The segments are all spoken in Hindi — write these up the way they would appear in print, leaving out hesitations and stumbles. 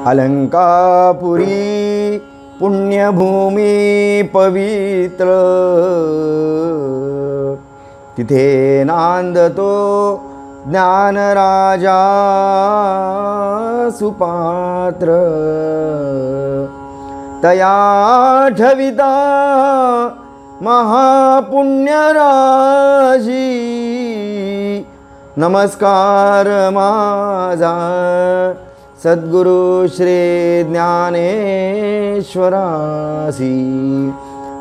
अलंकापुरी पुण्यभूमी पवित्र, तिथे नांदतो ज्ञानराजा सुपात्र, तया ठविता महापुण्यराजी, नमस्कार माझा सद्गुरु श्री ज्ञानेश्वरासी।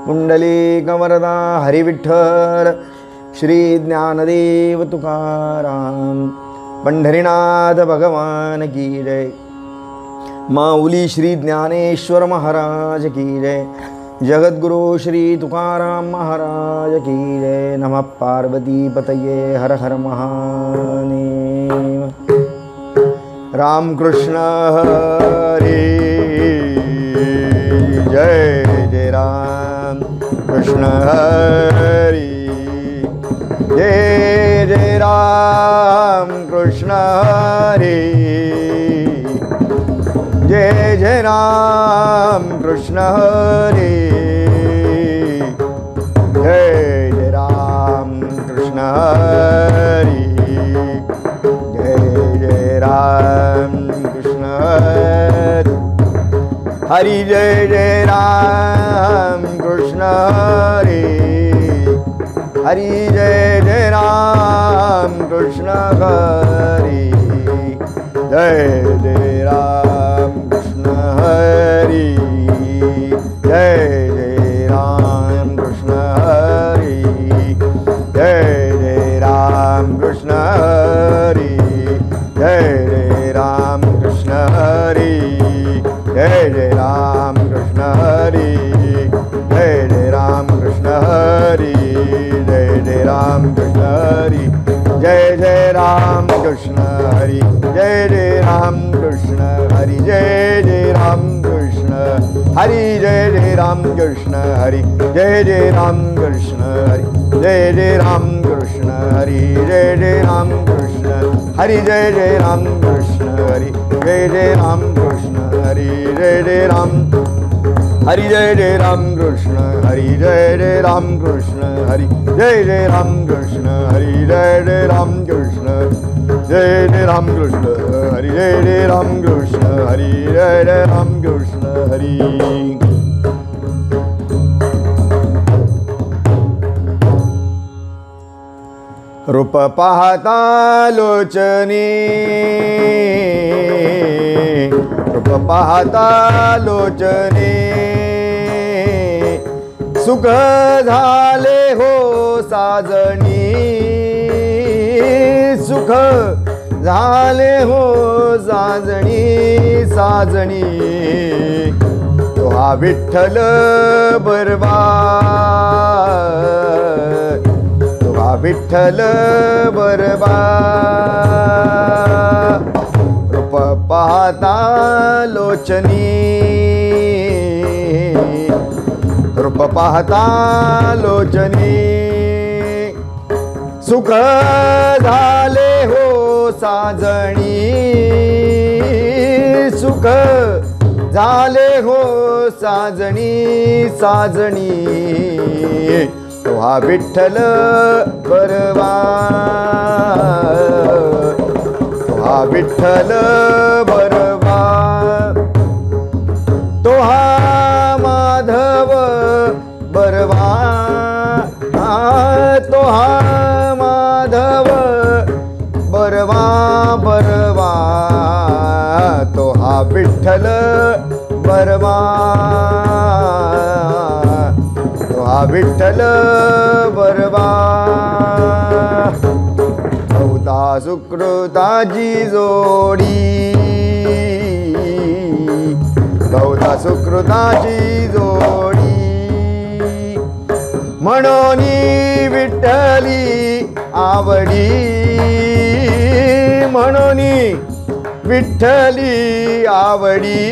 पुंडलिक वरदा हरिविठ्ठल श्री ज्ञानदेव तुकाराम, पंढरीनाथ भगवान की जय। माऊली श्री ज्ञानेश्वर महाराज की जय। जगद्गुरु श्री तुकाराम महाराज की जय। नमः पार्वती पतये, हर हर महादेव। रामकृष्ण हरी जय, जय राम कृष्ण हरी जय, जय राम कृष्ण हरी जय, जय राम कृष्ण हरी जय, जय राम कृष्ण हरी जय, जय राम कृष्ण हरि जय, जय राम कृष्ण हरि हरि जय, जय राम कृष्ण हरि जय, जय राम कृष्ण हरि जय, जय राम कृष्ण हरि जय, जय राम कृष्ण हरि जय, जय राम कृष्ण हरि जय, जय राम कृष्ण हरि जय, जय राम कृष्ण हरि जय, जय राम कृष्ण हरि जय, जय राम कृष्ण हरि जय, जय राम कृष्ण हरि जय, जय राम कृष्ण हरि जय, जय राम कृष्ण हरि जय, जय राम कृष्ण हरि जय, जय राम कृष्ण हरि जय, जय राम कृष्ण हरि जय, जय राम कृष्ण हरि जय, जय राम कृष्ण हरि जय, जय राम हरि जय, जय राम कृष्ण हरि जय, जय राम कृष्ण हरि जय, जय राम कृष्ण हरि जय, जय राम कृष्ण जय, जय राम कृष्ण हरि जय, जय राम कृष्ण हरि जय, जय राम कृष्ण हरि। रूप पाहता लोचनी, रूप पाहता लोचनी, सुख झाले हो साजणी, सुख झाले हो साजणी साजणी, तो हा विठ्ठल बरबा, तो हा विठ्ठल बरबा, रूप पाहता लोचनी, रूप पाहता लोचनी, सुख झाले हो साजणी, सुख झाले हो साजणी साजणी, तो हा विठ्ठल बरबा, तो हा विठ्ठल बरबा, तो हा माधव बरबा, तो हा माधव बरबा बरबा, तो हा विठ्ठल बरबा, तो हा विठ्ठल बरबा, बहुता सुकृताची जोडी, बहुता सुकृताची जोडी, म्हणून विठ्ठली आवडी, म्हणून विठ्ठली आवडी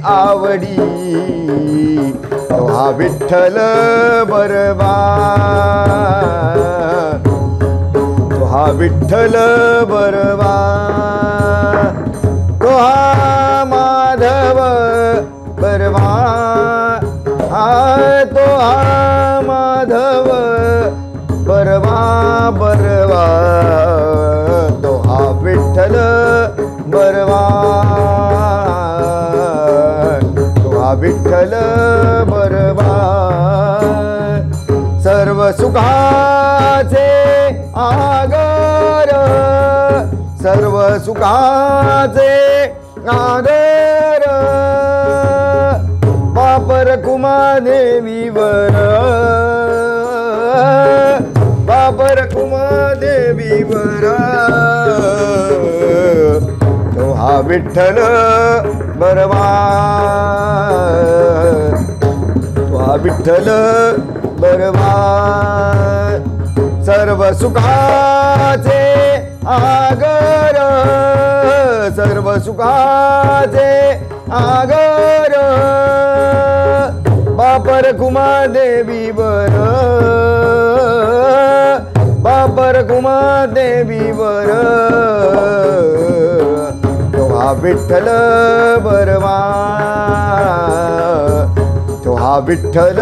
आवडी, तो हा विठ्ठल बरबा, तो हा विठ्ठल बरबा, तो हा माधव बरवा तो हा विठ्ठल बरवा तो हा विठ्ठल बरवा सर्व सुखाचे आगर सर्व सुखाचे आगर बापर कुमादेवीवर बापर कुमादेवीवर तो हा विठ्ठल बरवा तो हा विठ्ठल बरवा सर्व सुखाचे आगर सर्व सुखाचे आगर बापर कुमादेवीवर बापर कुमादेवीवर तो हा विठ्ठल बरवा तो हा विठ्ठल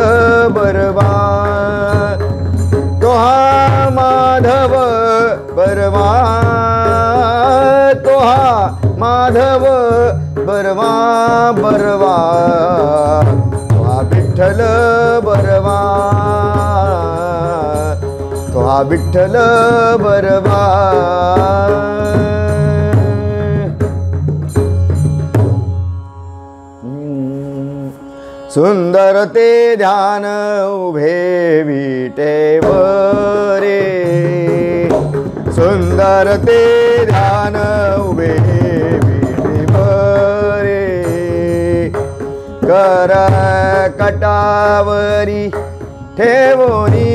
बरवा तो हा माधव बरवा तो हा माधव बरवा बरवा तो हा विठ्ठल बरवा तो हा विठ्ठल बरवा सुंदर ते ध्यान उभे विटेवरे सुंदर ते ध्यान उभे विटेवरे कर कटावरी ठेवोनी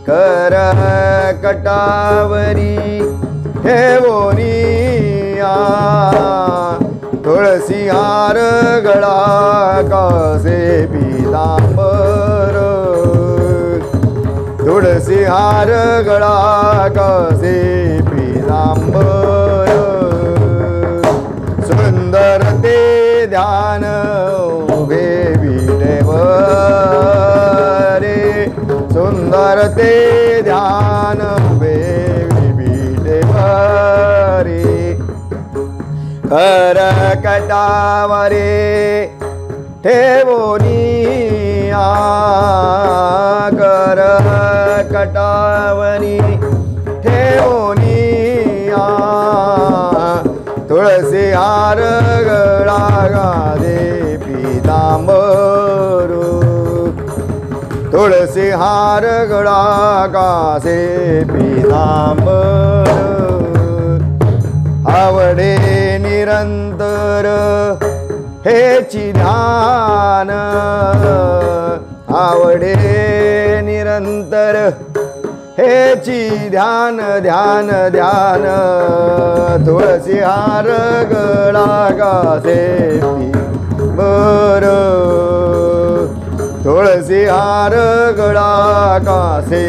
कर कटावरी ठेवोनी तुळसी हार गळा कासे पीतांबर तुळसी हार गळा कासे पीतांबर सुंदर ते ध्यान उभे विटेवरे सुंदर ते ध्यान उभे विटेवरे कर कटावरे ठेवोनी कर कटावरी ठेवोनी तुळसी हार गळा गादे पीतांबर तुळसी हार गळा कासे पीतांबर आवडे निरंतर हेची ध्यान आवडे निरंतर हेची ध्यान ध्यान ध्यान तुळसी हार गळा गासे बर तुळसी हार गळा कासे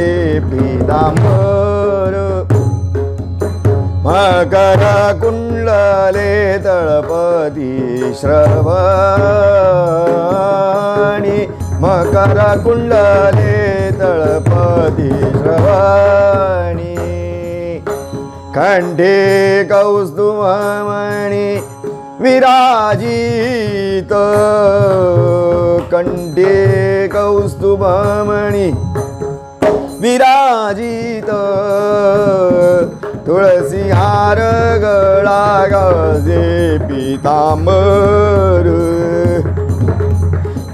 पीतांबर मकर कुंडले तळपती श्रवणी मकर कुंडले तळपती श्रवणी कंठे कौस्तुभमणि विराजित कंठे कौस्तुभमणि विराजित तुळसी हार गळा गाजे पीतांबर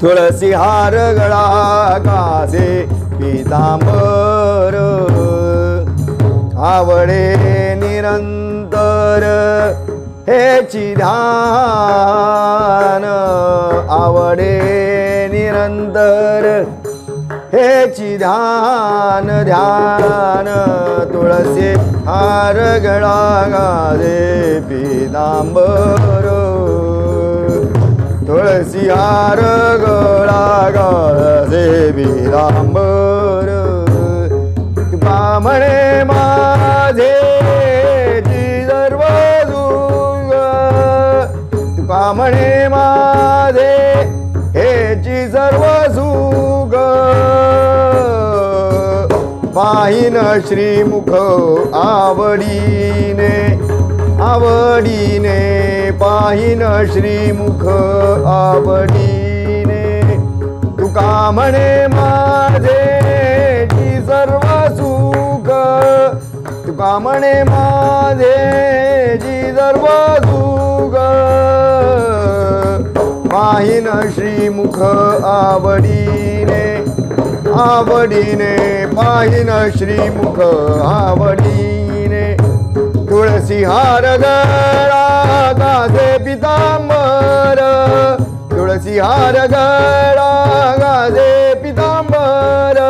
तुळसी हार गळा गाजे पीतांबर आवडे निरंतर हेची ध्यान आवडे निरंतर हेची ध्यान ध्यान तुळसी हार गळा गाजे पीतांबर तुळसी हार गळा गाजे पीतांबर तुका म्हणे माझे सर्व दुर्ग तुका म्हणे माझे हेची सर्व सुख पाहिन श्रीमुख आवडीने, आवडीने पाहिन श्रीमुख आवडीने. तुका म्हणे माझे जी सर्व सुख, तुका म्हणे माझे जी सर्व सुख, पाहिन श्रीमुख आवडीने, आवडीने पाहिन श्रीमुख आवडीने. तुळसी हार गळा गाजे पितांबर, तुळसी हार गळा गाजे पितांबर.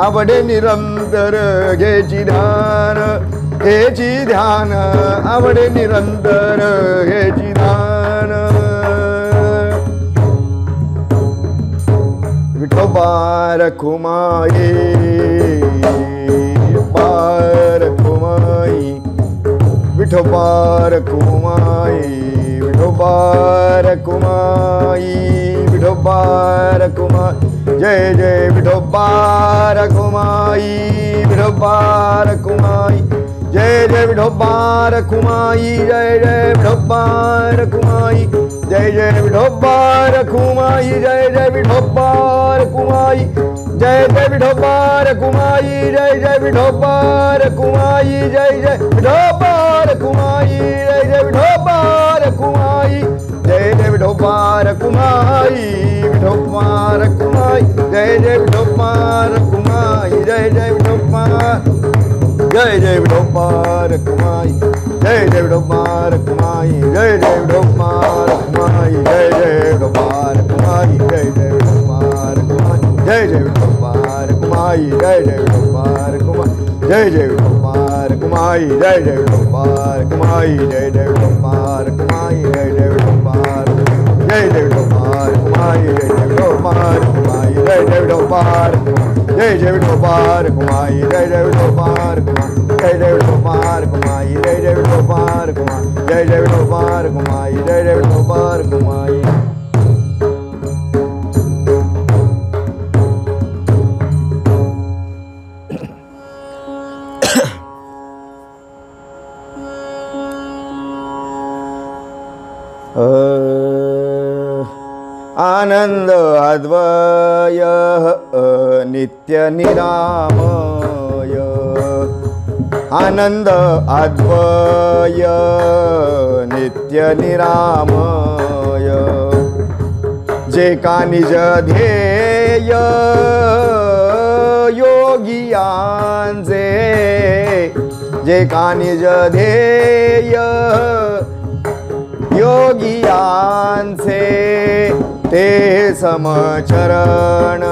आवडे निरंतर घ्यायची ध्यान, घ्यायची ध्यान, आवडे निरंतर घ्यायची ध्यान. विठोबा रखुमाई, रखुमाई, विठोबा रखुमाई, विठोबा रखुमाई, विठोबा रखुमाई. जय जय विठोबा रखुमाई, विठोबा रखुमाई. जय जय विठोबा रखुमाई, जय जय विठोबा रखुमाई. जय जय विठोबा रखुमाई, जय जय विठोबा रखुमाई. जय जय विठोबा रखुमाई, जय जय विठोबा रखुमाई. जय जय विठोबा रखुमाई, जय जय विठोबा रखुमाई. जय जय विठोबा रखुमाई, विठोबा रखुमाई. जय जय विठोबा रखुमाई, जय जय विठोबा. जय जय विठोबा रखुमाई, जय जय विठोबा रखुमाई. जय जय विठोबा रखुमाई, जय जय विठोबा रखुमाई. जय जय विठोबा रखुमाई, जय जय विठोबा रखुमाई. जय जय विठोबा रखुमाई, जय जय विठोबा रखुमाई. जय जय विठोबा रखुमाई, जय जय विठोबा रखुमाई. जय जय विठोबा, जय जय विठोबा रखुमाई. जय जय विठोबा रखुमाई, जय जय विठोबा रखुमाई. जय जय विठोबा रखुमाई, जय जय विठोबा रखुमाई. जय जय विठोबा रखुमाई, जय जय विठोबा रखुमाई. जय जय विठोबा रखुमाई, जय जय विठोबा रखुमाई. आनंद अद्वय नित्य निरामय, आनंद अद्वय नित्य निरामय. जे का निज ध्येय योगियांचे, जे का निज ध्येय योगियांचे, ते समचरण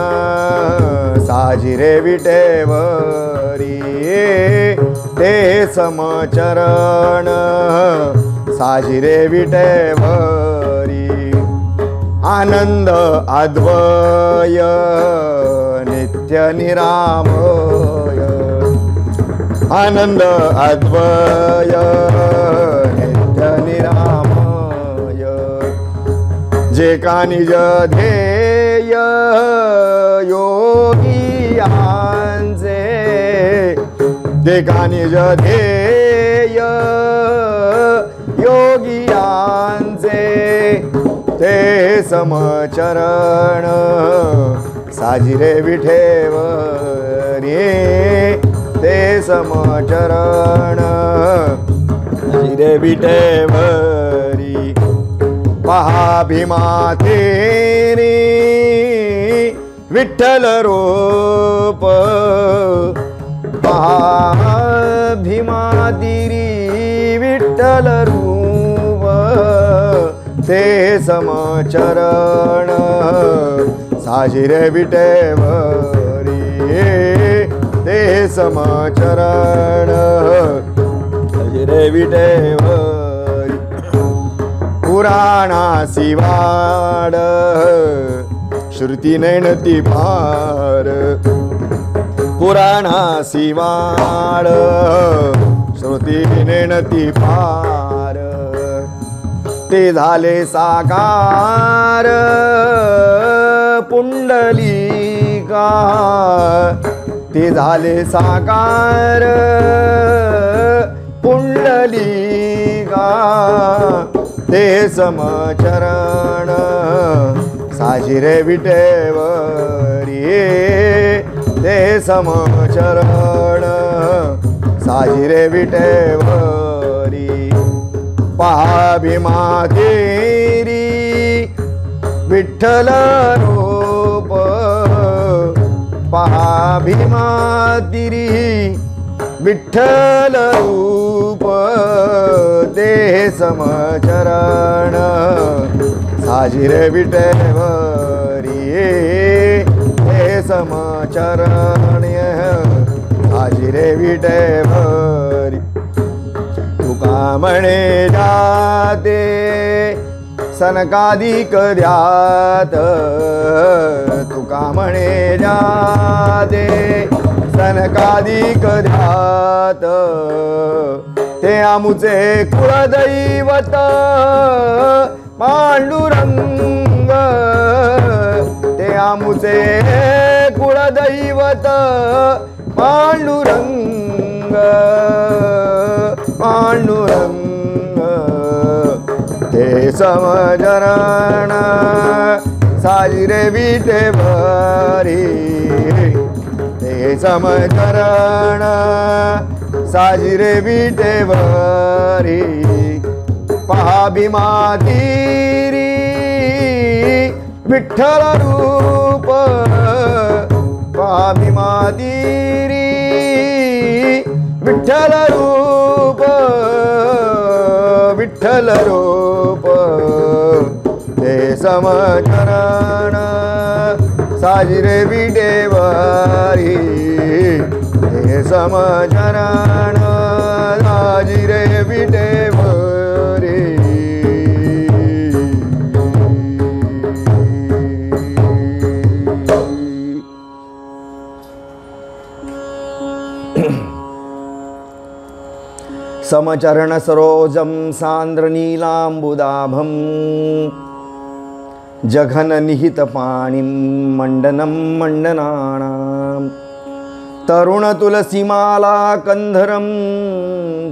साजिरे विटेवरी. ते समचरण साजिरे विटेवरी. आनंद अद्वय नित्य निरामय, आनंद अद्वय नित्य निरामय. जे का निज ध्येय योगियांचे, जे का निज ध्येय योगियांचे, ते समचरण साजिरे विठेवरी. ते समचरण साजिरे विठेवरी. पहा भीमा तेरी विठ्ठल रूप, पहा भीमा तेरी विठ्ठल रूप. ते समचरण साजिरे विटेवरी. ते समचरण साजिरे विटेवरी. पुराणासी वाड श्रुती नैनती पार, पुराणासी वाड श्रुती नैनती पार. ते झाले साकार पुंडलिका, ते झाले साकार पुंडलिका ते समचरण साजिरे विटेवरी ते समचरण साजिरे विटेवरी पहा भीमा तेरी विठ्ठल रूप पहा भीमा तेरी विठ्ठल रूप देह समचरण साजिरे विटेवरी हे समचरण साजिरे विटेवरी तुका म्हणे जाते सनकादिक द्यात तुका म्हणे जाते सनकादिक ध्यात ते आमुचे कुळदैवत पांडुरंग ते आमुचे कुळदैवत पांडुरंग पांडुरंग ते समचरण साजिरे विटेवरी ते समचरण साजिरे विटेवरी पहा भीमा तिरी विठ्ठल रूप पहा भीमा तिरी विठ्ठल रूप विठ्ठल रूप ते समचरण साजिरे विटेवरी ते समचरण साजिरे विटेवरी समचरण सरोजम सांद्र नीलांबुदाभम जघन निहित पाणिं मंडनं मंडनानां तरुण तुलसीमाला कंधरं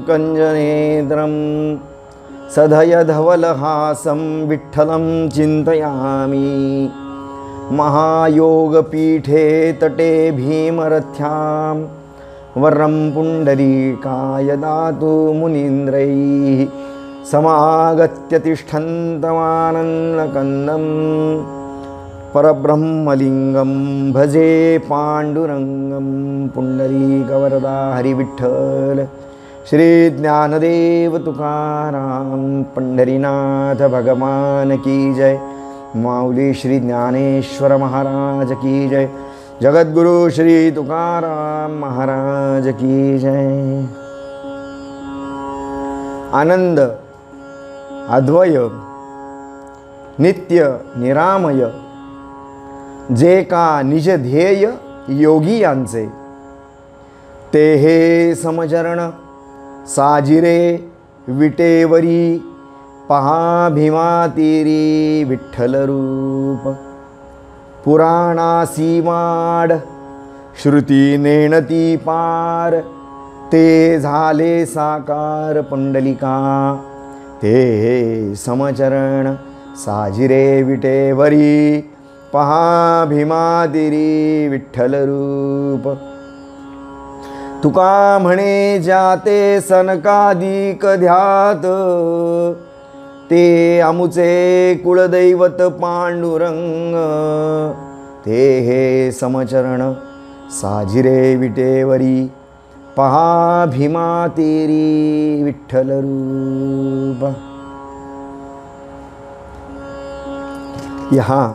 कंजनेत्रं सधय धवलहासं विठ्ठलं चिन्तयामि महायोगपीठे तटे भीमरथ्यां वरं पुण्डरीकाय दातु मुनीन्द्रैः समागत्य तिष्ठन्तमानन्दकन्दं परब्रह्मलिङ्गं भजे पाण्डुरङ्गं पुण्डरीकवरदा हरिविठ्ठल श्री ज्ञानदेव तुकाराम पंढरीनाथ भगवान की जय। माऊली श्री ज्ञानेश्वर महाराज की जय। जगद्गुरु श्री तुकाराम महाराज की जय। आनंद अद्वय नित्य निरामय जे का निज ध्येय योगी यांचे ते हे समचरण साजिरे विटेवरी पहा भीमा तेरी विठ्ठल रूप पुराणासी माड श्रुती नेणती पार ते झाले साकार पुंडलिका ते समचरण साजिरे विटेवरी पहा भीमा तेरी विठ्ठल रूप तुका म्हणे जाते सनकादिक ध्यात ते आमुचे कुळदैवत पांडुरंग ते हे समचरण साजिरे विटेवरी पहा भीमा तेरी विठ्ठल रूप। यहाँ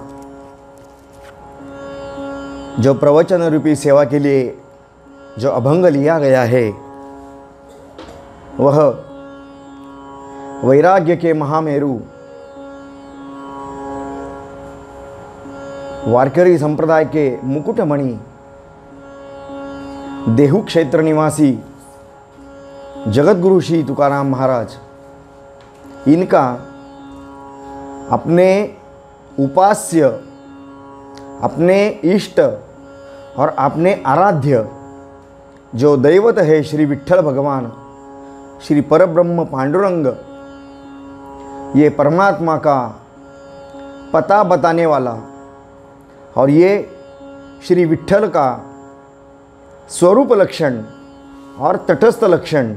जो प्रवचन रूपी सेवा के लिए जो अभंग लिया गया है वह वैराग्य के महामेरु वारकरी संप्रदाय के मुकुटमणि देहू क्षेत्र निवासी जगतगुरु श्री तुकाराम महाराज, इनका अपने उपास्य, अपने इष्ट और अपने आराध्य जो दैवत है श्री विट्ठल भगवान, श्री परब्रह्म पांडुरंग, ये परमात्मा का पता बताने वाला, और ये श्री विट्ठल का स्वरूप लक्षण और तटस्थ लक्षण,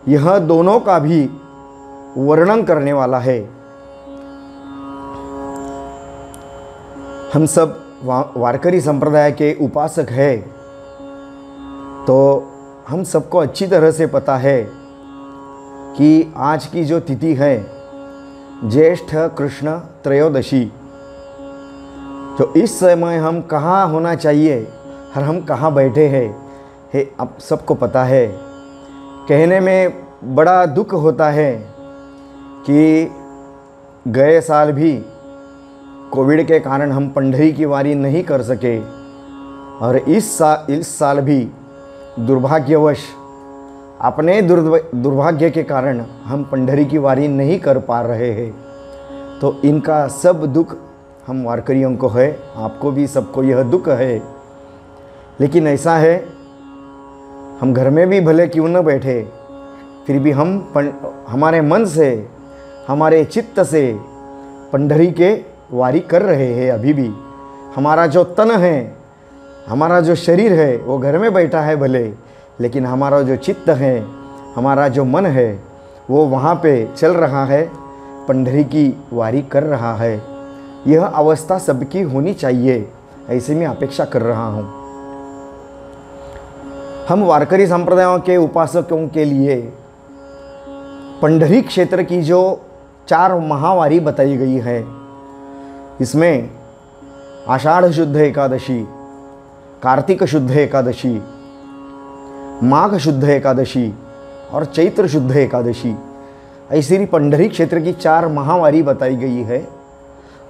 यह दोनों का भी वर्णन करने वाला है। हम सब वारकरी संप्रदाय के उपासक हैं, तो हम सबको अच्छी तरह से पता है कि आज की जो तिथि है ज्येष्ठ कृष्ण त्रयोदशी, तो इस समय हम कहाँ होना चाहिए और हम कहाँ बैठे हैं, आप सबको पता है। कहने में बड़ा दुख होता है कि गए साल भी कोविड के कारण हम पंढरी की वारी नहीं कर सके, और इस साल भी दुर्भाग्यवश अपने दुर्भाग्य के कारण हम पंढरी की वारी नहीं कर पा रहे हैं। तो इनका सब दुख हम वारकरियों को है, आपको भी सबको यह दुख है। लेकिन ऐसा है, हम घर में भी भले क्यों न बैठे, फिर भी हम हमारे मन से, हमारे चित्त से पंढरी के वारी कर रहे हैं। अभी भी हमारा जो तन है, हमारा जो शरीर है वो घर में बैठा है भले, लेकिन हमारा जो चित्त है, हमारा जो मन है वो वहाँ पे चल रहा है, पंढरी की वारी कर रहा है। यह अवस्था सबकी होनी चाहिए, ऐसे मैं अपेक्षा कर रहा हूँ। हम वारकरी संप्रदायों के उपासकों के लिए पंढरी क्षेत्र की जो 4 महावारी बताई गई है, इसमें आषाढ़ शुद्ध एकादशी, कार्तिक शुद्ध एकादशी, माघ शुद्ध एकादशी और चैत्र शुद्ध एकादशी, ऐसी पंढरी क्षेत्र की 4 महावारी बताई गई है।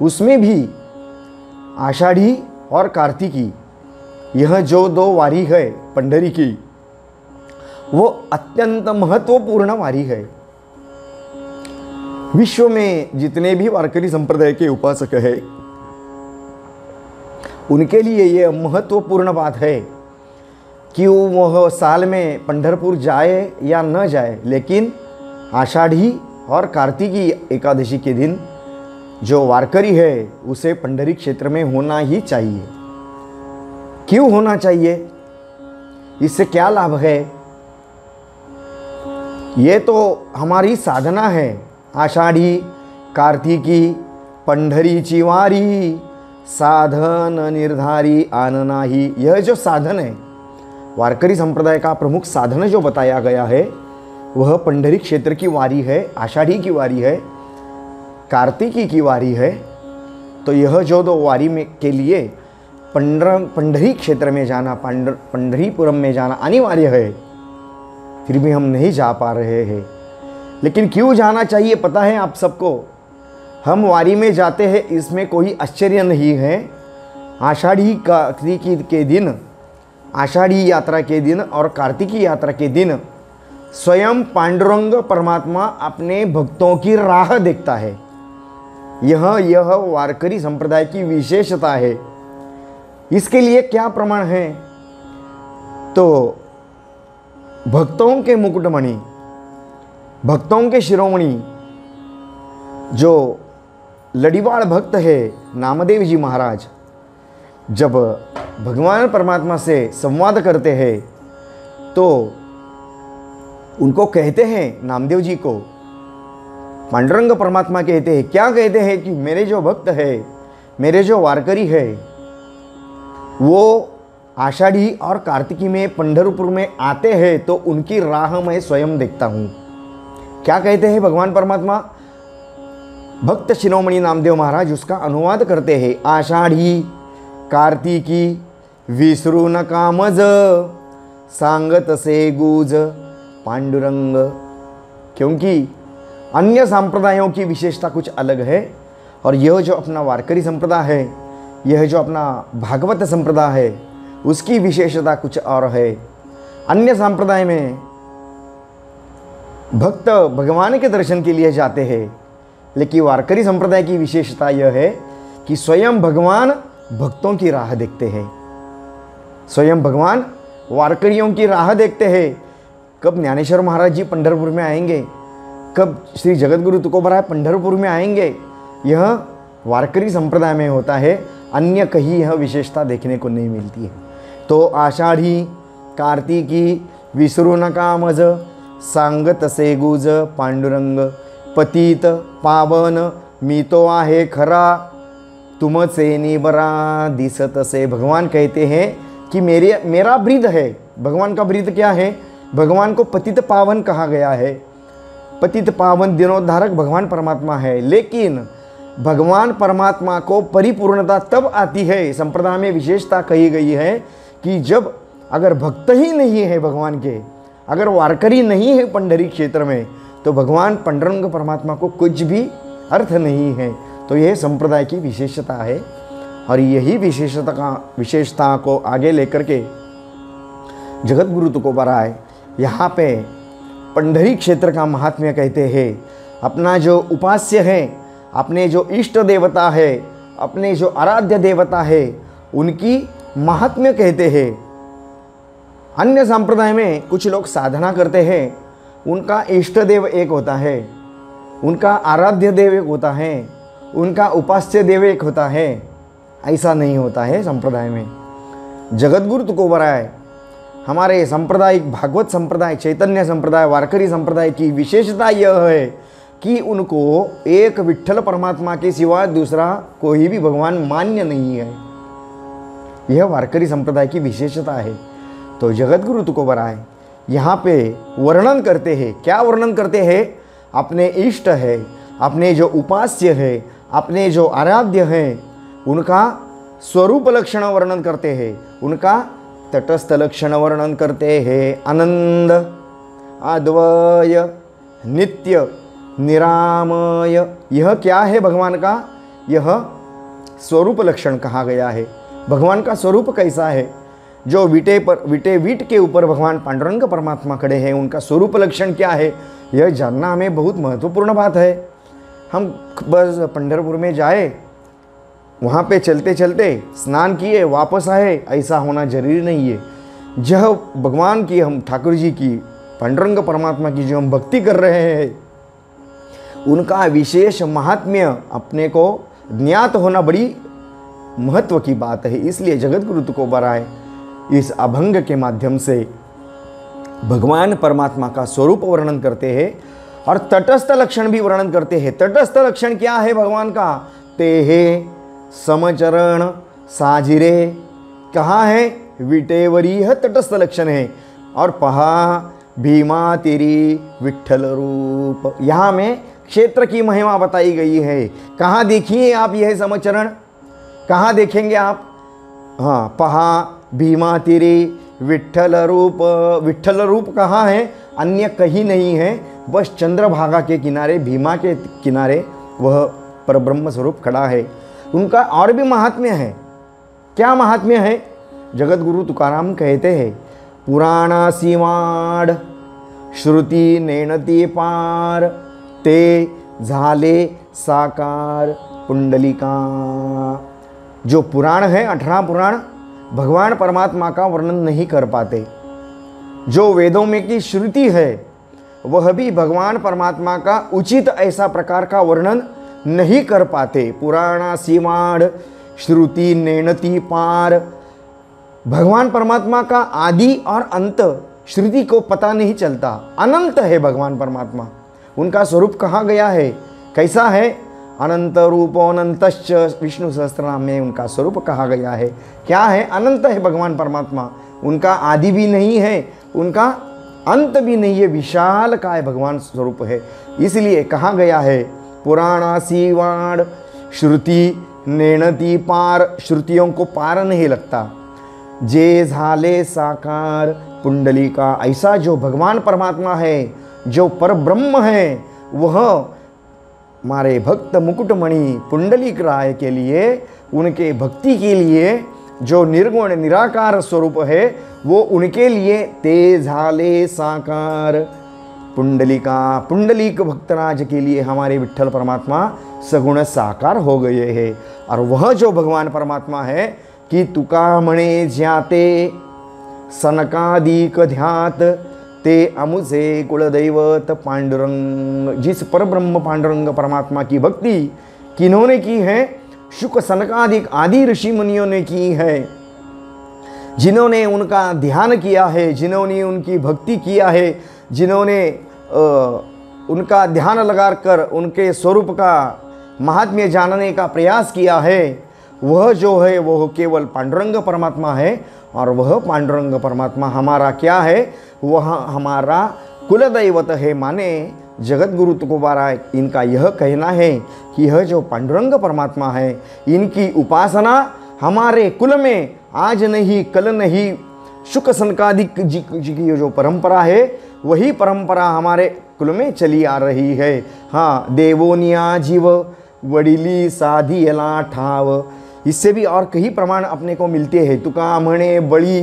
उसमें भी आषाढ़ी और कार्तिकी, यह जो 2 वारी है पंढरी की, वो अत्यंत महत्वपूर्ण वारी है। विश्व में जितने भी वारकरी संप्रदाय के उपासक हैं, उनके लिए यह महत्वपूर्ण बात है कि वह साल में पंढरपुर जाए या न जाए, लेकिन आषाढ़ी और कार्तिकी एकादशी के दिन जो वारकरी है उसे पंढरी क्षेत्र में होना ही चाहिए। क्यों होना चाहिए, इससे क्या लाभ है? ये तो हमारी साधना है। आषाढ़ी कार्तिकी पंढरीची वारी, साधन निर्धारी आननाही, यह जो साधन है, वारकरी संप्रदाय का प्रमुख साधन जो बताया गया है वह पंढरी क्षेत्र की वारी है, आषाढ़ी की वारी है, कार्तिकी की वारी है। तो यह जो 2 वारी में के लिए पंढरी क्षेत्र में जाना, पंढरीपुरम में जाना अनिवार्य है, फिर भी हम नहीं जा पा रहे हैं। लेकिन क्यों जाना चाहिए पता है आप सबको? हम वारी में जाते हैं, इसमें कोई आश्चर्य नहीं है। आषाढ़ी कार्तिकी के दिन, आषाढ़ी यात्रा के दिन और कार्तिकी यात्रा के दिन स्वयं पांडुरंग परमात्मा अपने भक्तों की राह देखता है। यह वारकरी संप्रदाय की विशेषता है। इसके लिए क्या प्रमाण है? तो भक्तों के मुकुटमणि, भक्तों के शिरोमणि, जो लड़ीवाड़ भक्त है नामदेव जी महाराज, जब भगवान परमात्मा से संवाद करते हैं तो उनको कहते हैं, नामदेव जी को पांडुरंग परमात्मा कहते हैं, क्या कहते हैं कि मेरे जो भक्त है, मेरे जो वारकरी है, वो आषाढ़ी और कार्तिकी में पंढरपुर में आते हैं तो उनकी राह मैं स्वयं देखता हूँ। क्या कहते हैं भगवान परमात्मा? भक्त शिरोमणि नामदेव महाराज उसका अनुवाद करते हैं, आषाढ़ी कार्तिकी विसरू न कामज, सांगत से गुज पांडुरंग। क्योंकि अन्य संप्रदायों की विशेषता कुछ अलग है, और यह जो अपना वारकरी संप्रदाय है, यह जो अपना भागवत संप्रदाय है, उसकी विशेषता कुछ और है। अन्य संप्रदाय में भक्त भगवान के दर्शन के लिए जाते हैं, लेकिन वारकरी संप्रदाय की विशेषता यह है कि स्वयं भगवान भक्तों की राह देखते हैं। स्वयं भगवान वारकरियों की राह देखते हैं, कब ज्ञानेश्वर महाराज जी पंढरपुर में आएंगे, कब श्री जगतगुरु तुकोबराय पंढरपुर में आएंगे। यह वारकरी संप्रदाय में होता है, अन्य कहीं यह विशेषता देखने को नहीं मिलती है। तो आषाढ़ी कार्तिकी विसरू नका मज, सांगत से गुज पांडुरंग, पतित पावन मी तो आहे खरा, तुमचे निबरा दिसत से। भगवान कहते हैं कि मेरा ब्रीद है। भगवान का ब्रीद क्या है? भगवान को पतित पावन कहा गया है। पतित पावन दिनोद्धारक भगवान परमात्मा है। लेकिन भगवान परमात्मा को परिपूर्णता तब आती है, संप्रदाय में विशेषता कही गई है कि जब अगर भक्त ही नहीं है भगवान के, अगर वारकरी नहीं है पंढरी क्षेत्र में, तो भगवान पांडुरंग परमात्मा को कुछ भी अर्थ नहीं है। तो यह संप्रदाय की विशेषता है और यही विशेषता को आगे लेकर के जगतगुरु तुकोबराय यहाँ पे पंढरी क्षेत्र का महात्म्य कहते हैं। अपना जो उपास्य है, अपने जो इष्ट देवता है, अपने जो आराध्य देवता है, उनकी महात्म्य कहते हैं। अन्य संप्रदाय में कुछ लोग साधना करते हैं, उनका इष्ट देव एक होता है, उनका आराध्य देव एक होता है, उनका उपास्य देव एक होता है। ऐसा नहीं होता है संप्रदाय में। जगतगुरु तुकोबराय हमारे सांप्रदायिक भागवत संप्रदाय, चैतन्य संप्रदाय, वारकरी संप्रदाय की विशेषता यह है कि उनको एक विठ्ठल परमात्मा के सिवा दूसरा कोई भी भगवान मान्य नहीं है। यह वारकरी संप्रदाय की विशेषता है। तो जगतगुरु तुकोबराय यहाँ पे वर्णन करते हैं। क्या वर्णन करते हैं? अपने इष्ट है, अपने जो उपास्य है, अपने जो आराध्य हैं, उनका स्वरूप लक्षण वर्णन करते हैं, उनका तटस्थ लक्षण वर्णन करते हैं। आनंद, अद्वय, नित्य, निरामय, यह क्या है भगवान का? यह स्वरूप लक्षण कहा गया है। भगवान का स्वरूप कैसा है? जो वीट के ऊपर भगवान पांडुरंग परमात्मा खड़े हैं, उनका स्वरूप लक्षण क्या है, यह जानना हमें बहुत महत्वपूर्ण बात है। हम बस पंढरपुर में जाए, वहाँ पे चलते चलते स्नान किए वापस आए, ऐसा होना जरूरी नहीं है। जब भगवान की, हम ठाकुर जी की, पांडुरंग परमात्मा की जो हम भक्ति कर रहे हैं, उनका विशेष महात्म्य अपने को ज्ञात होना बड़ी महत्व की बात है। इसलिए जगतगुरु तुकोबराय इस अभंग के माध्यम से भगवान परमात्मा का स्वरूप वर्णन करते हैं और तटस्थ लक्षण भी वर्णन करते हैं। तटस्थ लक्षण क्या है भगवान का? ते समचरण साजिरे, कहाँ है? विटेवरी, यह तटस्थ लक्षण है। और पहा भीमा तेरी विठ्ठल रूप, यहाँ में क्षेत्र की महिमा बताई गई है। कहाँ देखिए आप यह समचरण, कहाँ देखेंगे आप? हाँ, पहा भीमा तेरी विठ्ठल रूप। विठ्ठल रूप कहाँ है? अन्य कहीं नहीं है, बस चंद्रभागा के किनारे, भीमा के किनारे वह परब्रह्म स्वरूप खड़ा है। उनका और भी महात्म्य है। क्या महात्म्य है? जगतगुरु तुकाराम कहते हैं, पुराणा सीमाड श्रुति नेणती पार, ते झाले साकार पुंडलिका। जो पुराण है, 18 पुराण, भगवान परमात्मा का वर्णन नहीं कर पाते। जो वेदों में की श्रुति है, वह भी भगवान परमात्मा का उचित ऐसा प्रकार का वर्णन नहीं कर पाते। पुराणा सीमाड़ श्रुति नेणती पार, भगवान परमात्मा का आदि और अंत श्रुति को पता नहीं चलता। अनंत है भगवान परमात्मा। उनका स्वरूप कहा गया है, कैसा है? अनंत रूपो अनंतश्च, विष्णु सहस्त्रनाम में उनका स्वरूप कहा गया है। क्या है? अनंत है भगवान परमात्मा। उनका आदि भी नहीं है, उनका अंत भी नहीं है, विशाल का है भगवान स्वरूप है। इसलिए कहा गया है, पुराणा सीवाण श्रुति नेणती पार, श्रुतियों को पार नहीं लगता। जे झाले साकार पुंडलिका, ऐसा जो भगवान परमात्मा है, जो परब्रह्म है, वह हमारे भक्त मुकुटमणि पुंडलिक राय के लिए, उनके भक्ति के लिए जो निर्गुण निराकार स्वरूप है, वो उनके लिए ते झाले साकार पुंडलिका, पुंडलिक भक्तराज के लिए हमारे विठ्ठल परमात्मा सगुण साकार हो गए हैं। और वह जो भगवान परमात्मा है कि तुका मणे ज्याते, सनकादिक ध्यात ते अमुसे कुलदैवत पांडुरंग। जिस परब्रह्म पांडुरंग परमात्मा की भक्ति किन्होंने की है? शुक सनकादिक आदि ऋषि मुनियों ने की है, जिन्होंने उनका ध्यान किया है, जिन्होंने उनकी भक्ति किया है, जिन्होंने उनका ध्यान लगाकर उनके स्वरूप का महात्म्य जानने का प्रयास किया है, वह जो है वह केवल पांडुरंग परमात्मा है। और वह पांडुरंग परमात्मा हमारा क्या है? वह हमारा कुलदैवत है। माने जगत गुरु तुकोबारा इनका यह कहना है कि यह जो पांडुरंग परमात्मा है, इनकी उपासना हमारे कुल में आज नहीं कल नहीं, शुक सनकादिक जी की जो परंपरा है वही परंपरा हमारे कुल में चली आ रही है। हाँ, देवोनिया जीव वडिली साधियला ठाव, इससे भी और कई प्रमाण अपने को मिलते हैं। तुका म्हणे बळी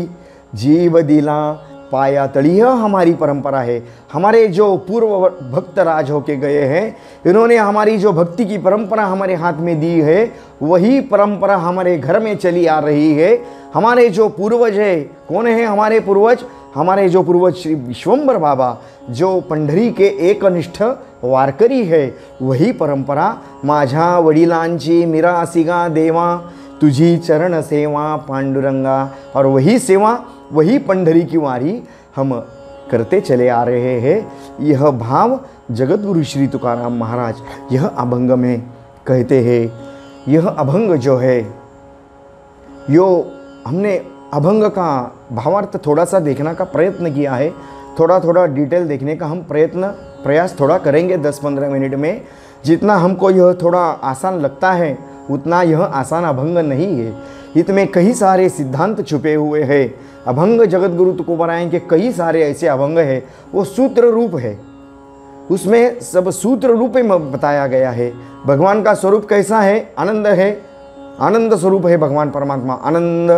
जीव दिला पाया तली, यह हमारी परंपरा है। हमारे जो पूर्व भक्त राज होके गए हैं, इन्होंने हमारी जो भक्ति की परंपरा हमारे हाथ में दी है, वही परंपरा हमारे घर में चली आ रही है। हमारे जो पूर्वज है, कौन है हमारे पूर्वज? हमारे जो पूर्वज श्री विश्वंभर बाबा, जो पंढरी के एकनिष्ठ वारकरी है, वही परंपरा माझ्या वडिलांची मिरासिगा देवा तुझी चरण सेवा पांडुरंगा, और वही सेवा वही पंढरी की वारी हम करते चले आ रहे हैं। यह भाव जगत गुरु श्री तुकाराम महाराज यह अभंग में कहते हैं। यह अभंग जो है, यो हमने अभंग का भावार्थ थोड़ा सा देखने का प्रयत्न किया है, थोड़ा डिटेल देखने का हम प्रयास थोड़ा करेंगे 10-15 मिनट में। जितना हमको यह थोड़ा आसान लगता है उतना यह आसान अभंग नहीं है। इसमें कई सारे सिद्धांत छुपे हुए हैं। अभंग जगत गुरु तुकोबारायण के कई सारे ऐसे अभंग है, वो सूत्र रूप है, उसमें सब सूत्र रूप में बताया गया है। भगवान का स्वरूप कैसा है? आनंद है, आनंद स्वरूप है भगवान परमात्मा, आनंद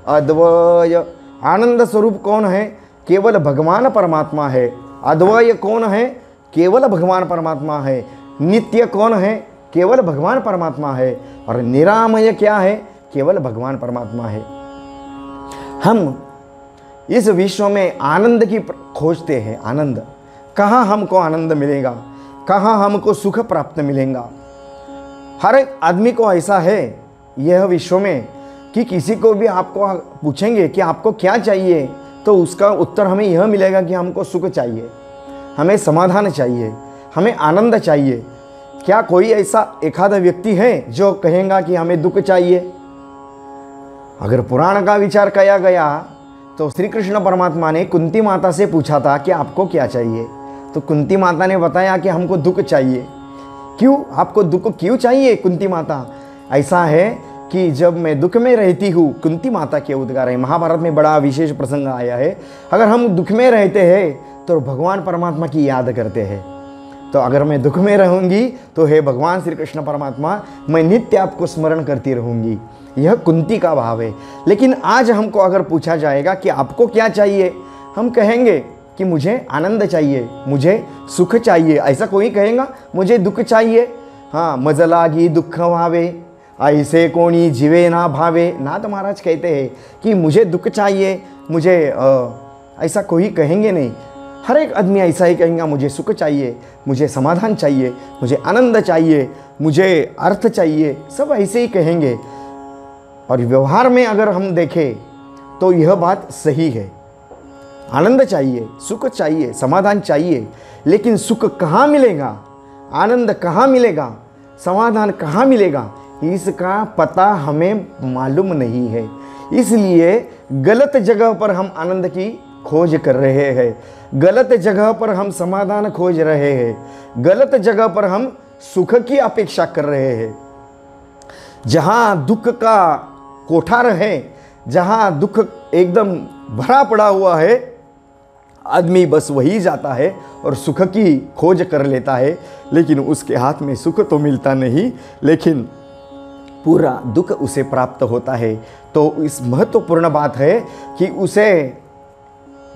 अद्वय। आनंद स्वरूप कौन है? केवल भगवान परमात्मा है। अद्वय कौन है? केवल भगवान परमात्मा है। नित्य कौन है? केवल भगवान परमात्मा है। और निरामय क्या है? केवल भगवान परमात्मा है। हम इस विश्व में आनंद की खोजते हैं। आनंद कहाँ हमको आनंद मिलेगा? कहाँ हमको सुख प्राप्त मिलेगा? हर एक आदमी को ऐसा है यह विश्व में कि किसी को भी आपको पूछेंगे कि आपको क्या चाहिए, तो उसका उत्तर हमें यह मिलेगा कि हमको सुख चाहिए, हमें समाधान चाहिए, हमें आनंद चाहिए। क्या कोई ऐसा एकाधा व्यक्ति है जो कहेगा कि हमें दुख चाहिए? अगर पुराण का विचार किया गया तो श्री कृष्ण परमात्मा ने कुंती माता से पूछा था कि आपको क्या चाहिए, तो कुंती माता ने बताया कि हमको दुख चाहिए। क्यों? आपको दुख क्यों चाहिए कुंती माता? ऐसा है कि जब मैं दुख में रहती हूँ, कुंती माता के उद्गार है, महाभारत में बड़ा विशेष प्रसंग आया है। अगर हम दुख में रहते हैं तो भगवान परमात्मा की याद करते हैं। तो अगर मैं दुख में रहूँगी तो हे भगवान श्री कृष्ण परमात्मा, मैं नित्य आपको स्मरण करती रहूँगी। यह कुंती का भाव है। लेकिन आज हमको अगर पूछा जाएगा कि आपको क्या चाहिए, हम कहेंगे कि मुझे आनंद चाहिए, मुझे सुख चाहिए। ऐसा कोई कहेगा मुझे दुख चाहिए? हाँ, मज लागी दुख भावे ऐसे कोणी जीवे ना भावे। नाथ महाराज कहते हैं कि मुझे दुख चाहिए, मुझे ऐसा कोई कहेंगे नहीं। हर एक आदमी ऐसा ही कहेगा मुझे सुख चाहिए, मुझे समाधान चाहिए, मुझे आनंद चाहिए, मुझे अर्थ चाहिए, सब ऐसे ही कहेंगे। और व्यवहार में अगर हम देखें तो यह बात सही है। आनंद चाहिए, सुख चाहिए, समाधान चाहिए, लेकिन सुख कहाँ मिलेगा, आनंद कहाँ मिलेगा, समाधान कहाँ मिलेगा, इसका पता हमें मालूम नहीं है। इसलिए गलत जगह पर हम आनंद की खोज कर रहे हैं, गलत जगह पर हम समाधान खोज रहे हैं, गलत जगह पर हम सुख की अपेक्षा कर रहे हैं। जहाँ दुख का कोठार है, जहाँ दुख एकदम भरा पड़ा हुआ है, आदमी बस वही जाता है और सुख की खोज कर लेता है, लेकिन उसके हाथ में सुख तो मिलता नहीं, लेकिन पूरा दुख उसे प्राप्त होता है। तो इस महत्वपूर्ण बात है कि उसे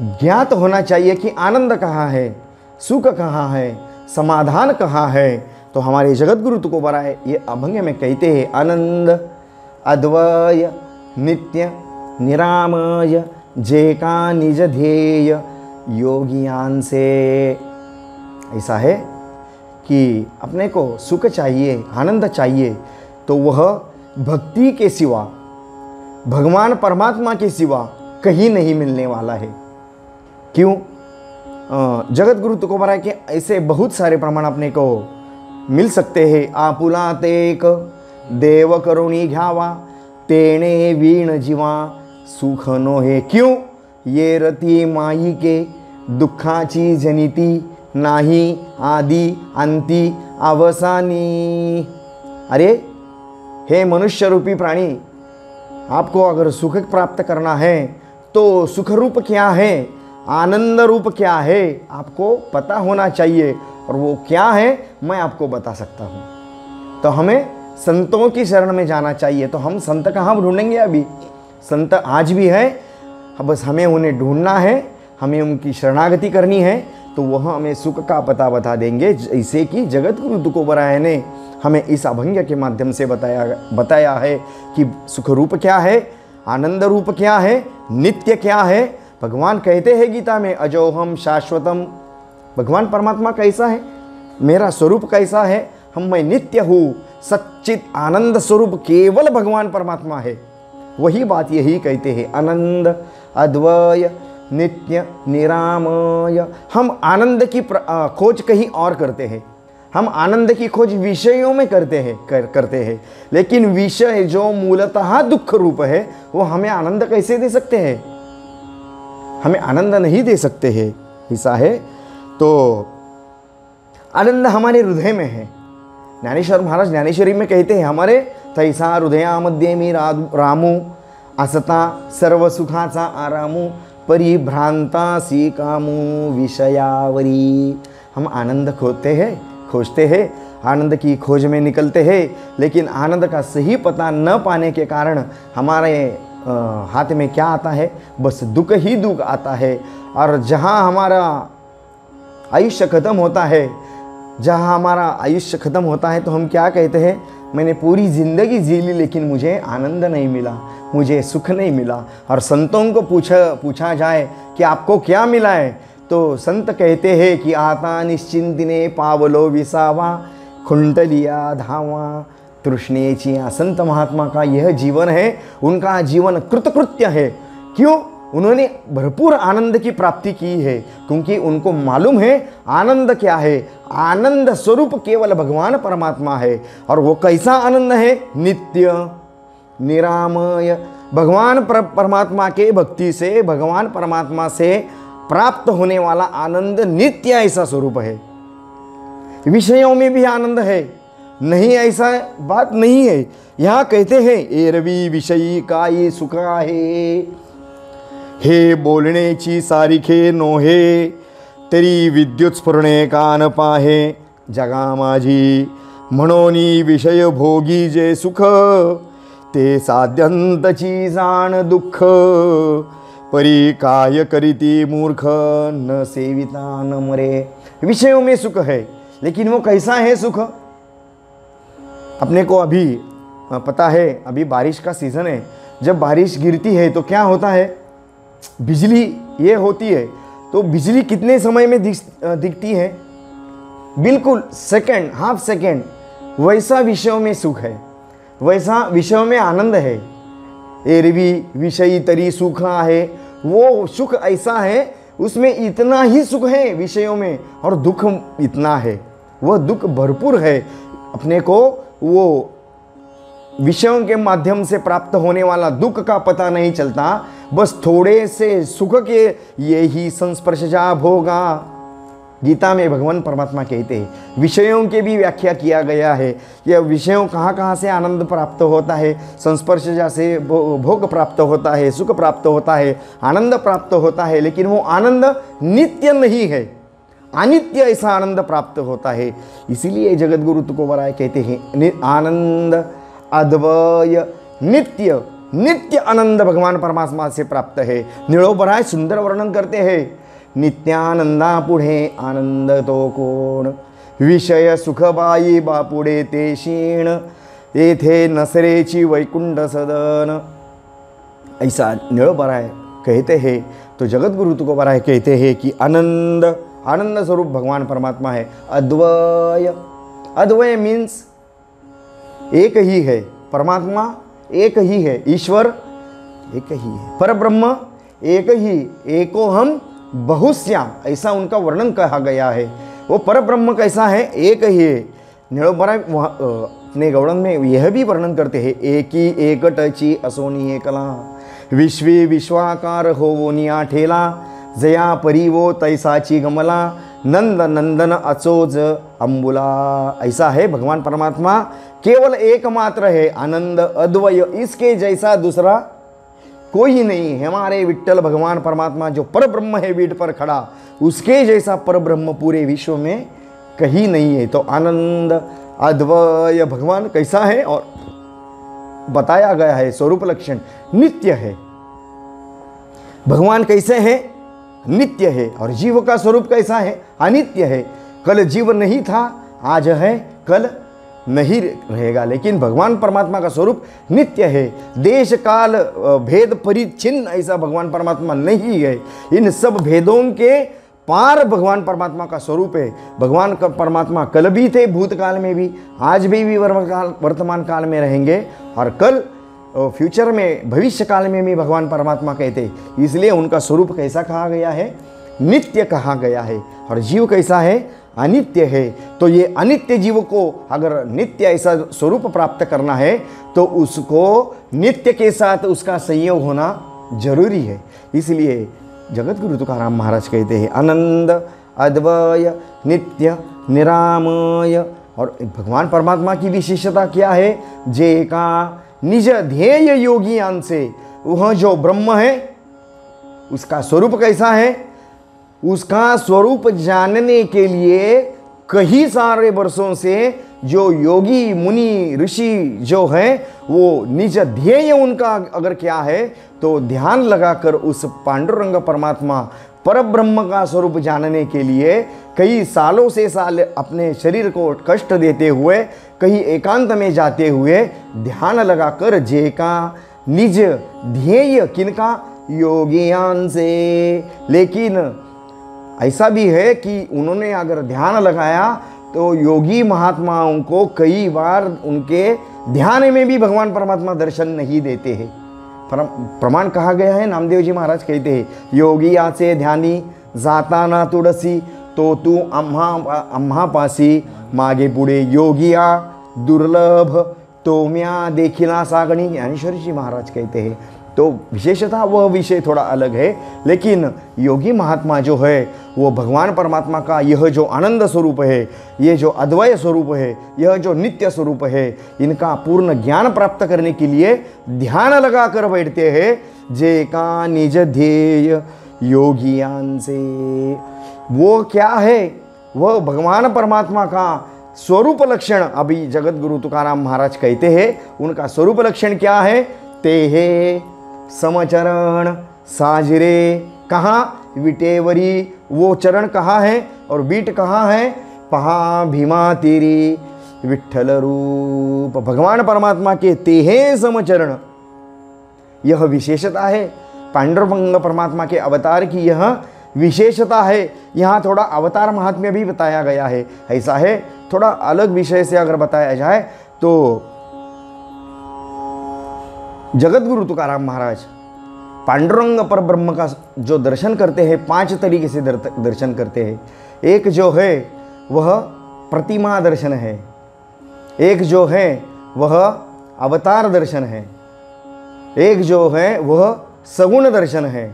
ज्ञात होना चाहिए कि आनंद कहाँ है, सुख कहाँ है, समाधान कहाँ है। तो हमारे जगत गुरु तुकोबाराय ये अभंग में कहते हैं, आनंद अद्वय नित्य निरामय जे का निज ध्येय योगियान से। ऐसा है कि अपने को सुख चाहिए, आनंद चाहिए, तो वह भक्ति के सिवा, भगवान परमात्मा के सिवा कहीं नहीं मिलने वाला है। क्यों? जगत गुरु तुकोबाराय के ऐसे बहुत सारे प्रमाण अपने को मिल सकते हैं। आपुला तेक देव करुणी घ्यावा, तेणे वीण जीवा सुख नो है। क्यों? ये रती माई के दुःखाची जनिती, नाही आदि अंती अवसानी। अरे हे मनुष्य रूपी प्राणी, आपको अगर सुख प्राप्त करना है तो सुख रूप क्या है, आनंद रूप क्या है, आपको पता होना चाहिए। और वो क्या है मैं आपको बता सकता हूँ। तो हमें संतों की शरण में जाना चाहिए। तो हम संत कहाँ ढूंढेंगे? अभी संत आज भी है, बस हमें उन्हें ढूंढना है, हमें उनकी शरणागति करनी है, तो वह हमें सुख का पता बता देंगे। जैसे कि जगत गुरु तुकोबाराय ने हमें इस अभंग के माध्यम से बताया है कि सुख रूप क्या है, आनंद रूप क्या है, नित्य क्या है। भगवान कहते हैं गीता में, अजोहम शाश्वतम। भगवान परमात्मा कैसा है, मेरा स्वरूप कैसा है, मैं नित्य हूँ, सच्चित आनंद स्वरूप केवल भगवान परमात्मा है। वही बात यही कहते हैं, आनंद अद्वय नित्य निरामय। हम आनंद की खोज कहीं और करते हैं, हम आनंद की खोज विषयों में करते हैं, लेकिन विषय जो मूलतः दुख रूप है वो हमें आनंद कैसे दे सकते हैं? हमें आनंद नहीं दे सकते हैं। ऐसा है तो आनंद हमारे हृदय में है। ज्ञानेश्वर महाराज ज्ञानेश्वरी में कहते हैं, हमारे तैसा हृदयामध्ये मी रामू, असता सर्व सुखाचा आरामू, परिभ्रांता सी कामू विषयावरी। हम आनंद खोजते हैं, आनंद की खोज में निकलते हैं, लेकिन आनंद का सही पता न पाने के कारण हमारे हाथ में क्या आता है? बस दुख ही दुख आता है। और जहाँ हमारा आयुष्य खत्म होता है, जहाँ हमारा आयुष्य खत्म होता है, तो हम क्या कहते हैं? मैंने पूरी ज़िंदगी जी ली लेकिन मुझे आनंद नहीं मिला, मुझे सुख नहीं मिला। और संतों को पूछा जाए कि आपको क्या मिला है, तो संत कहते हैं कि आता निश्चिंतिने पावलो विसावा, खुंटलिया धावा तृष्णेचिया। संत महात्मा का यह जीवन है, उनका जीवन कृतकृत्य है। क्यों? उन्होंने भरपूर आनंद की प्राप्ति की है, क्योंकि उनको मालूम है आनंद क्या है। आनंद स्वरूप केवल भगवान परमात्मा है। और वो कैसा आनंद है? नित्य निरामय। भगवान परमात्मा के भक्ति से, भगवान परमात्मा से प्राप्त होने वाला आनंद नित्य ऐसा स्वरूप है। विषयों में भी आनंद है, नहीं ऐसा बात नहीं है। यहाँ कहते हैं, एरवी विषयी काई सुख आहे, हे बोलण्याची सारिखे नोहे, तरी विद्युत स्फुरणे कान पाहे, जगा माझी म्हणोनी विषय भोगी जे सुख, ते साध्यंतची जाण दुःख, परी काय करीती मूर्ख, न सेविता न मरे। विषयों में सुख है, लेकिन वो कैसा है सुख? अपने को अभी पता है, अभी बारिश का सीज़न है। जब बारिश गिरती है तो क्या होता है? बिजली ये होती है, तो बिजली कितने समय में दिखती है? बिल्कुल सेकंड, हाफ सेकंड। वैसा विषयों में सुख है, वैसा विषयों में आनंद है। एरवी विषयी तरी सुख आहे, वो सुख ऐसा है, उसमें इतना ही सुख है विषयों में, और दुख इतना है, वह दुख भरपूर है। अपने को वो विषयों के माध्यम से प्राप्त होने वाला दुख का पता नहीं चलता, बस थोड़े से सुख के ये ही संस्पर्शजा भोगा। गीता में भगवान परमात्मा कहते हैं, विषयों के भी व्याख्या किया गया है। यह विषयों कहाँ से आनंद प्राप्त होता है? संस्पर्शजा से भोग प्राप्त होता है, सुख प्राप्त होता है, आनंद प्राप्त होता है, लेकिन वो आनंद नित्य नहीं है, अनित्य ऐसा आनंद प्राप्त होता है। इसीलिए जगत गुरु तुकोबाराय कहते हैं, आनंद अद्वय नित्य नित्य आनंद भगवान परमात्मा से प्राप्त है। निळोबराय सुंदर वर्णन करते हैं, नित्यानंदा पुढे आनंद तो कोण, विषय सुखबाई बापुडे ते क्षीण, येथे नसरेची वैकुंठ सदन। ऐसा निळोबराय कहते हैं तो जगत गुरु तुकोबाराय कहते हैं कि आनंद, आनंद स्वरूप भगवान परमात्मा है। अद्वय, अद्वय मीन्स एक ही है, परमात्मा एक ही है, ईश्वर एक ही है, परब्रह्म एक ही, एको हम बहुश्याम, ऐसा उनका वर्णन कहा गया है। वो परब्रह्म कैसा है? एक ही है। निळोबराय अपने गौड़न में यह भी वर्णन करते हैं, एकी एकटची असोनी एकला, विश्वे विश्वाकार हो वो निया ठेला, जया परी वो तैसाची गमला, नंद नंदन अचोज अंबुला। ऐसा है भगवान परमात्मा, केवल एकमात्र है, आनंद अद्वय, इसके जैसा दूसरा कोई नहीं है। हमारे विट्ठल भगवान परमात्मा जो परब्रह्म है वीट पर खड़ा, उसके जैसा परब्रह्म पूरे विश्व में कहीं नहीं है। तो आनंद अद्वय भगवान कैसा है और बताया गया है स्वरूप लक्षण नित्य है। भगवान कैसे हैं? नित्य है। और जीव का स्वरूप कैसा है? अनित्य है। कल जीव नहीं था, आज है, कल नहीं रहेगा, लेकिन भगवान परमात्मा का स्वरूप नित्य है। देश काल भेद परिच्छिन्न ऐसा भगवान परमात्मा नहीं है। इन सब भेदों के पार भगवान परमात्मा का स्वरूप है। भगवान का परमात्मा कल भी थे, भूतकाल में भी, आज भी वर्तमान काल में रहेंगे, और कल फ्यूचर में, भविष्य काल में भी भगवान परमात्मा कहते। इसलिए उनका स्वरूप कैसा कहा गया है? नित्य कहा गया है। और जीव कैसा है? अनित्य है। तो ये अनित्य जीव को अगर नित्य ऐसा स्वरूप प्राप्त करना है तो उसको नित्य के साथ उसका संयोग होना जरूरी है। इसलिए जगत गुरु तुकाराम महाराज कहते हैं आनंद अद्वय नित्य निरामय। और भगवान परमात्मा की विशेषता क्या है? जे का निज ध्येय योगियान से, वह जो ब्रह्म है उसका स्वरूप कैसा है? उसका स्वरूप जानने के लिए कई सारे वर्षों से जो योगी मुनि ऋषि जो हैं वो निज ध्येय उनका अगर क्या है तो ध्यान लगाकर उस पांडुरंग परमात्मा परब्रह्म का स्वरूप जानने के लिए कई सालों से साल अपने शरीर को कष्ट देते हुए, कहीं एकांत में जाते हुए ध्यान लगाकर जे का निज ध्येय, किनका? योगियान से। लेकिन ऐसा भी है कि उन्होंने अगर ध्यान लगाया तो योगी महात्माओं को कई बार उनके ध्यान में भी भगवान परमात्मा दर्शन नहीं देते हैं। प्रमाण कहा गया है, नामदेव जी महाराज कहते हैं, योगी आचे ध्यानी जाता ना तुडसी, तो तू आम्हा पासी मागे पुढे योगिया दुर्लभ तो म्या देखिला सागणी, ज्ञानेश्वर जी महाराज कहते हैं। तो विशेषतः वह विषय थोड़ा अलग है, लेकिन योगी महात्मा जो है वो भगवान परमात्मा का यह जो आनंद स्वरूप है, ये जो अद्वय स्वरूप है, यह जो नित्य स्वरूप है, इनका पूर्ण ज्ञान प्राप्त करने के लिए ध्यान लगा कर बैठते हैं। जे का निज ध्येय योगियान से, वो क्या है? वह भगवान परमात्मा का स्वरूप लक्षण अभी जगत गुरु तुकाराम महाराज कहते हैं। उनका स्वरूप लक्षण क्या है? ते हे समचरण साजरे, कहाँ? विटेवरी। वो चरण कहाँ है और बीट कहाँ है? पहा भीमा तेरी विठ्ठल रूप। भगवान परमात्मा के तेहे समचरण, यह विशेषता है। पांडुरंग परमात्मा के अवतार की यह विशेषता है। यहाँ थोड़ा अवतार महात्म्य भी बताया गया है। ऐसा है, थोड़ा अलग विषय से अगर बताया जाए तो जगत गुरु तुकाराम महाराज पांडुरंग पर ब्रह्म का जो दर्शन करते हैं, 5 तरीके से दर्शन करते हैं। एक जो है वह प्रतिमा दर्शन है, एक जो है वह अवतार दर्शन है, एक जो है वह सगुण दर्शन है,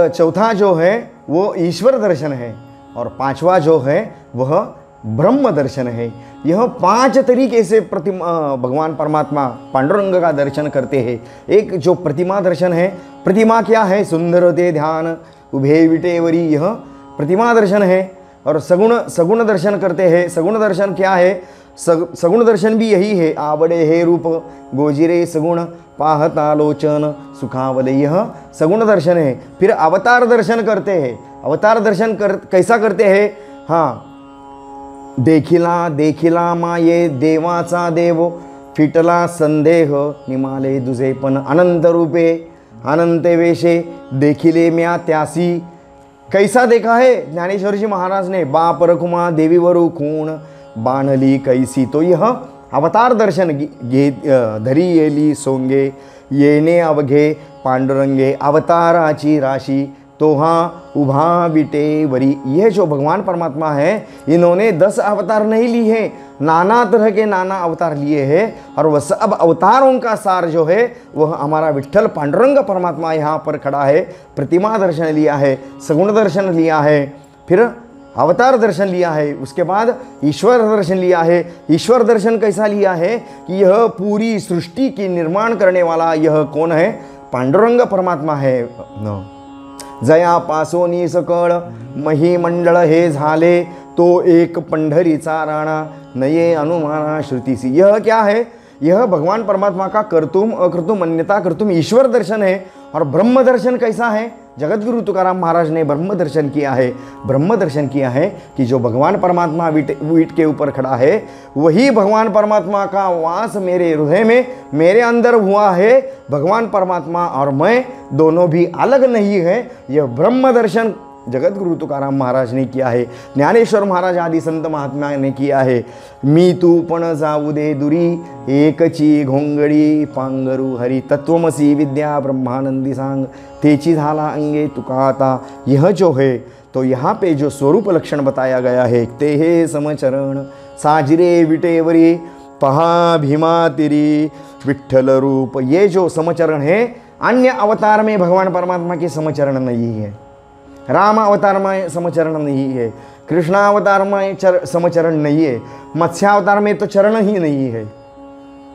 चौथा जो है वो ईश्वर दर्शन है, और 5वां जो है वह ब्रह्म दर्शन है। यह 5 तरीके से भगवान परमात्मा पांडुरंग का दर्शन करते हैं। एक जो प्रतिमा दर्शन है, प्रतिमा क्या है? सुंदर ते ध्यान उभे विटेवरी, यह प्रतिमा दर्शन है। और सगुण दर्शन करते हैं। सगुण दर्शन क्या है? सगुण दर्शन भी यही है, आवड़े हे रूप गोजिरे सगुण पाहता लोचन सुखावले, यह सगुण दर्शन है। फिर अवतार दर्शन करते हैं। अवतार दर्शन कैसा करते हैं? हाँ, देखिला माये देवाचा देव, फिटला संदेह निमाले दुजे पण अनंत रूपे, अनंते वेशे देखिले म्या त्यासी। कैसा देखा है ज्ञानेश्वर जी महाराज ने? बाप रखुमा देवीवरु खूण बाणली कैसी। तो यह अवतार दर्शन धरी येली सोंगे येणे अवघे पांडुरंगे अवताराची राशि तो हाँ उभा विटे वरी। यह जो भगवान परमात्मा है इन्होंने 10 अवतार नहीं लिए हैं, नाना तरह के नाना अवतार लिए हैं। और वह सब अवतारों का सार जो है वह हमारा विठ्ठल पांडुरंग परमात्मा यहाँ पर खड़ा है। प्रतिमा दर्शन लिया है, सगुण दर्शन लिया है, फिर अवतार दर्शन लिया है, उसके बाद ईश्वर दर्शन लिया है। ईश्वर दर्शन कैसा लिया है कि यह पूरी सृष्टि की निर्माण करने वाला यह कौन है? पांडुरंग परमात्मा है। जया पासोनी सकळ महिमंडळ हे झाले तो एक पंढरीचा राणा नये अनुमाना श्रुतीसी। यह क्या है? यह भगवान परमात्मा का कर्तुम अकर्तुम अन्यता कर्तुम ईश्वर दर्शन है। और ब्रह्म दर्शन कैसा है? जगतगुरु तुकाराम महाराज ने ब्रह्म दर्शन किया है। ब्रह्म दर्शन किया है कि जो भगवान परमात्मा वीट के ऊपर खड़ा है वही भगवान परमात्मा का वास मेरे हृदय में मेरे अंदर हुआ है। भगवान परमात्मा और मैं दोनों भी अलग नहीं है। यह ब्रह्म दर्शन जगतगुरु तुकाराम महाराज ने किया है, ज्ञानेश्वर महाराज आदि संत महात्मा ने किया है। मी तू पण जाऊ दे दुरी एकची घोंगडी पांगरू हरी तत्वमसी विद्या ब्रह्मानंदी सांग तेची झाला अंगे तुकाता। यह जो है तो यहाँ पे जो स्वरूप लक्षण बताया गया है ते हे समचरण साजिरे विटेवरी पहा भीमा तिरी विठ्ठल रूप। ये जो समचरण है अन्य अवतार में भगवान परमात्मा के समचरण नहीं है। राम अवतार में समचरण नहीं है, कृष्ण अवतार में समचरण नहीं है, मत्स्यावतार में तो चरण ही नहीं है।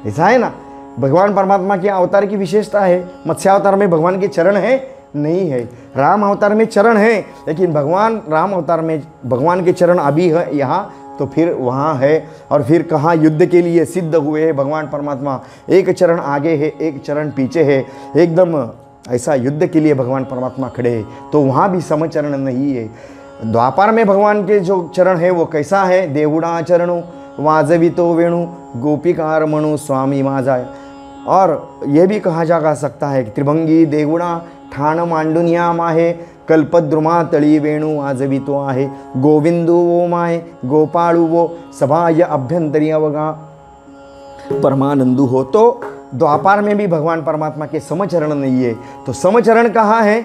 ऐसा है ना, भगवान परमात्मा के अवतार की विशेषता है। मत्स्यावतार में भगवान के चरण है नहीं है, राम अवतार में चरण है, लेकिन भगवान राम अवतार में भगवान के चरण अभी है यहाँ तो फिर वहाँ है। और फिर कहाँ युद्ध के लिए सिद्ध हुए हैं भगवान परमात्मा, एक चरण आगे है एक चरण पीछे है, एकदम ऐसा युद्ध के लिए भगवान परमात्मा खड़े हैं। तो वहाँ भी समचरण नहीं है। द्वापार में भगवान के जो चरण है वो कैसा है? देवुडा चरणो वाजवितो वेणु गोपिकार मणु स्वामी माझा। और ये भी कहा जा सकता है कि त्रिभंगी देवुडा ठाण मांडुनिया माहे कल्पद्रुमा तळी वेणु वाजवितो आहे गोविंदू वो माहे गोपाळू वो सभाय अभ्यंतरी अवगा परमानंदू हो। तो द्वापार में भी भगवान परमात्मा के समचरण नहीं है। तो समचरण कहाँ है?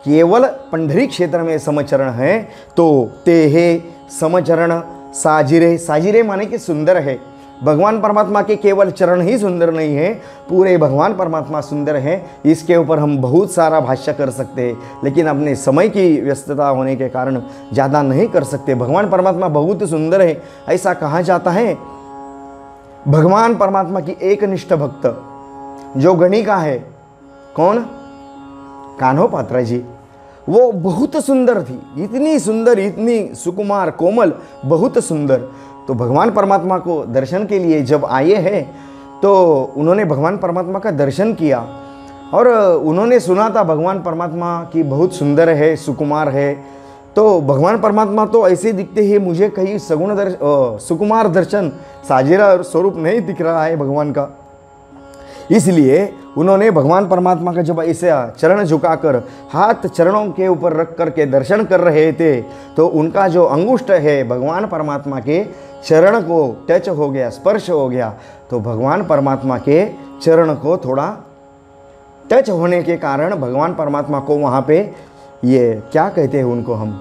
केवल पंढरी क्षेत्र में समचरण है। तो ते हे समचरण साजिरे, साजिरे माने कि सुंदर है। भगवान परमात्मा के केवल चरण ही सुंदर नहीं है, पूरे भगवान परमात्मा सुंदर है। इसके ऊपर हम बहुत सारा भाष्य कर सकते हैं, लेकिन अपने समय की व्यस्तता होने के कारण ज़्यादा नहीं कर सकते। भगवान परमात्मा बहुत सुंदर है ऐसा कहा जाता है। भगवान परमात्मा की एकनिष्ठ भक्त जो गणिका है, कौन? कान्होपात्रा जी। वो बहुत सुंदर थी, इतनी सुंदर, इतनी सुकुमार कोमल, बहुत सुंदर। तो भगवान परमात्मा को दर्शन के लिए जब आए हैं तो उन्होंने भगवान परमात्मा का दर्शन किया और उन्होंने सुना था भगवान परमात्मा की बहुत सुंदर है, सुकुमार है। तो भगवान परमात्मा तो ऐसे दिखते हैं, मुझे कहीं सगुण सुकुमार दर्शन साजिरा स्वरूप नहीं दिख रहा है भगवान का। इसलिए उन्होंने भगवान परमात्मा का जब ऐसे चरण झुकाकर हाथ चरणों के ऊपर रख कर के दर्शन कर रहे थे तो उनका जो अंगुष्ठ है भगवान परमात्मा के चरण को टच हो गया, स्पर्श हो गया। तो भगवान परमात्मा के चरण को थोड़ा टच होने के कारण भगवान परमात्मा को वहाँ पे ये क्या कहते हैं उनको, हम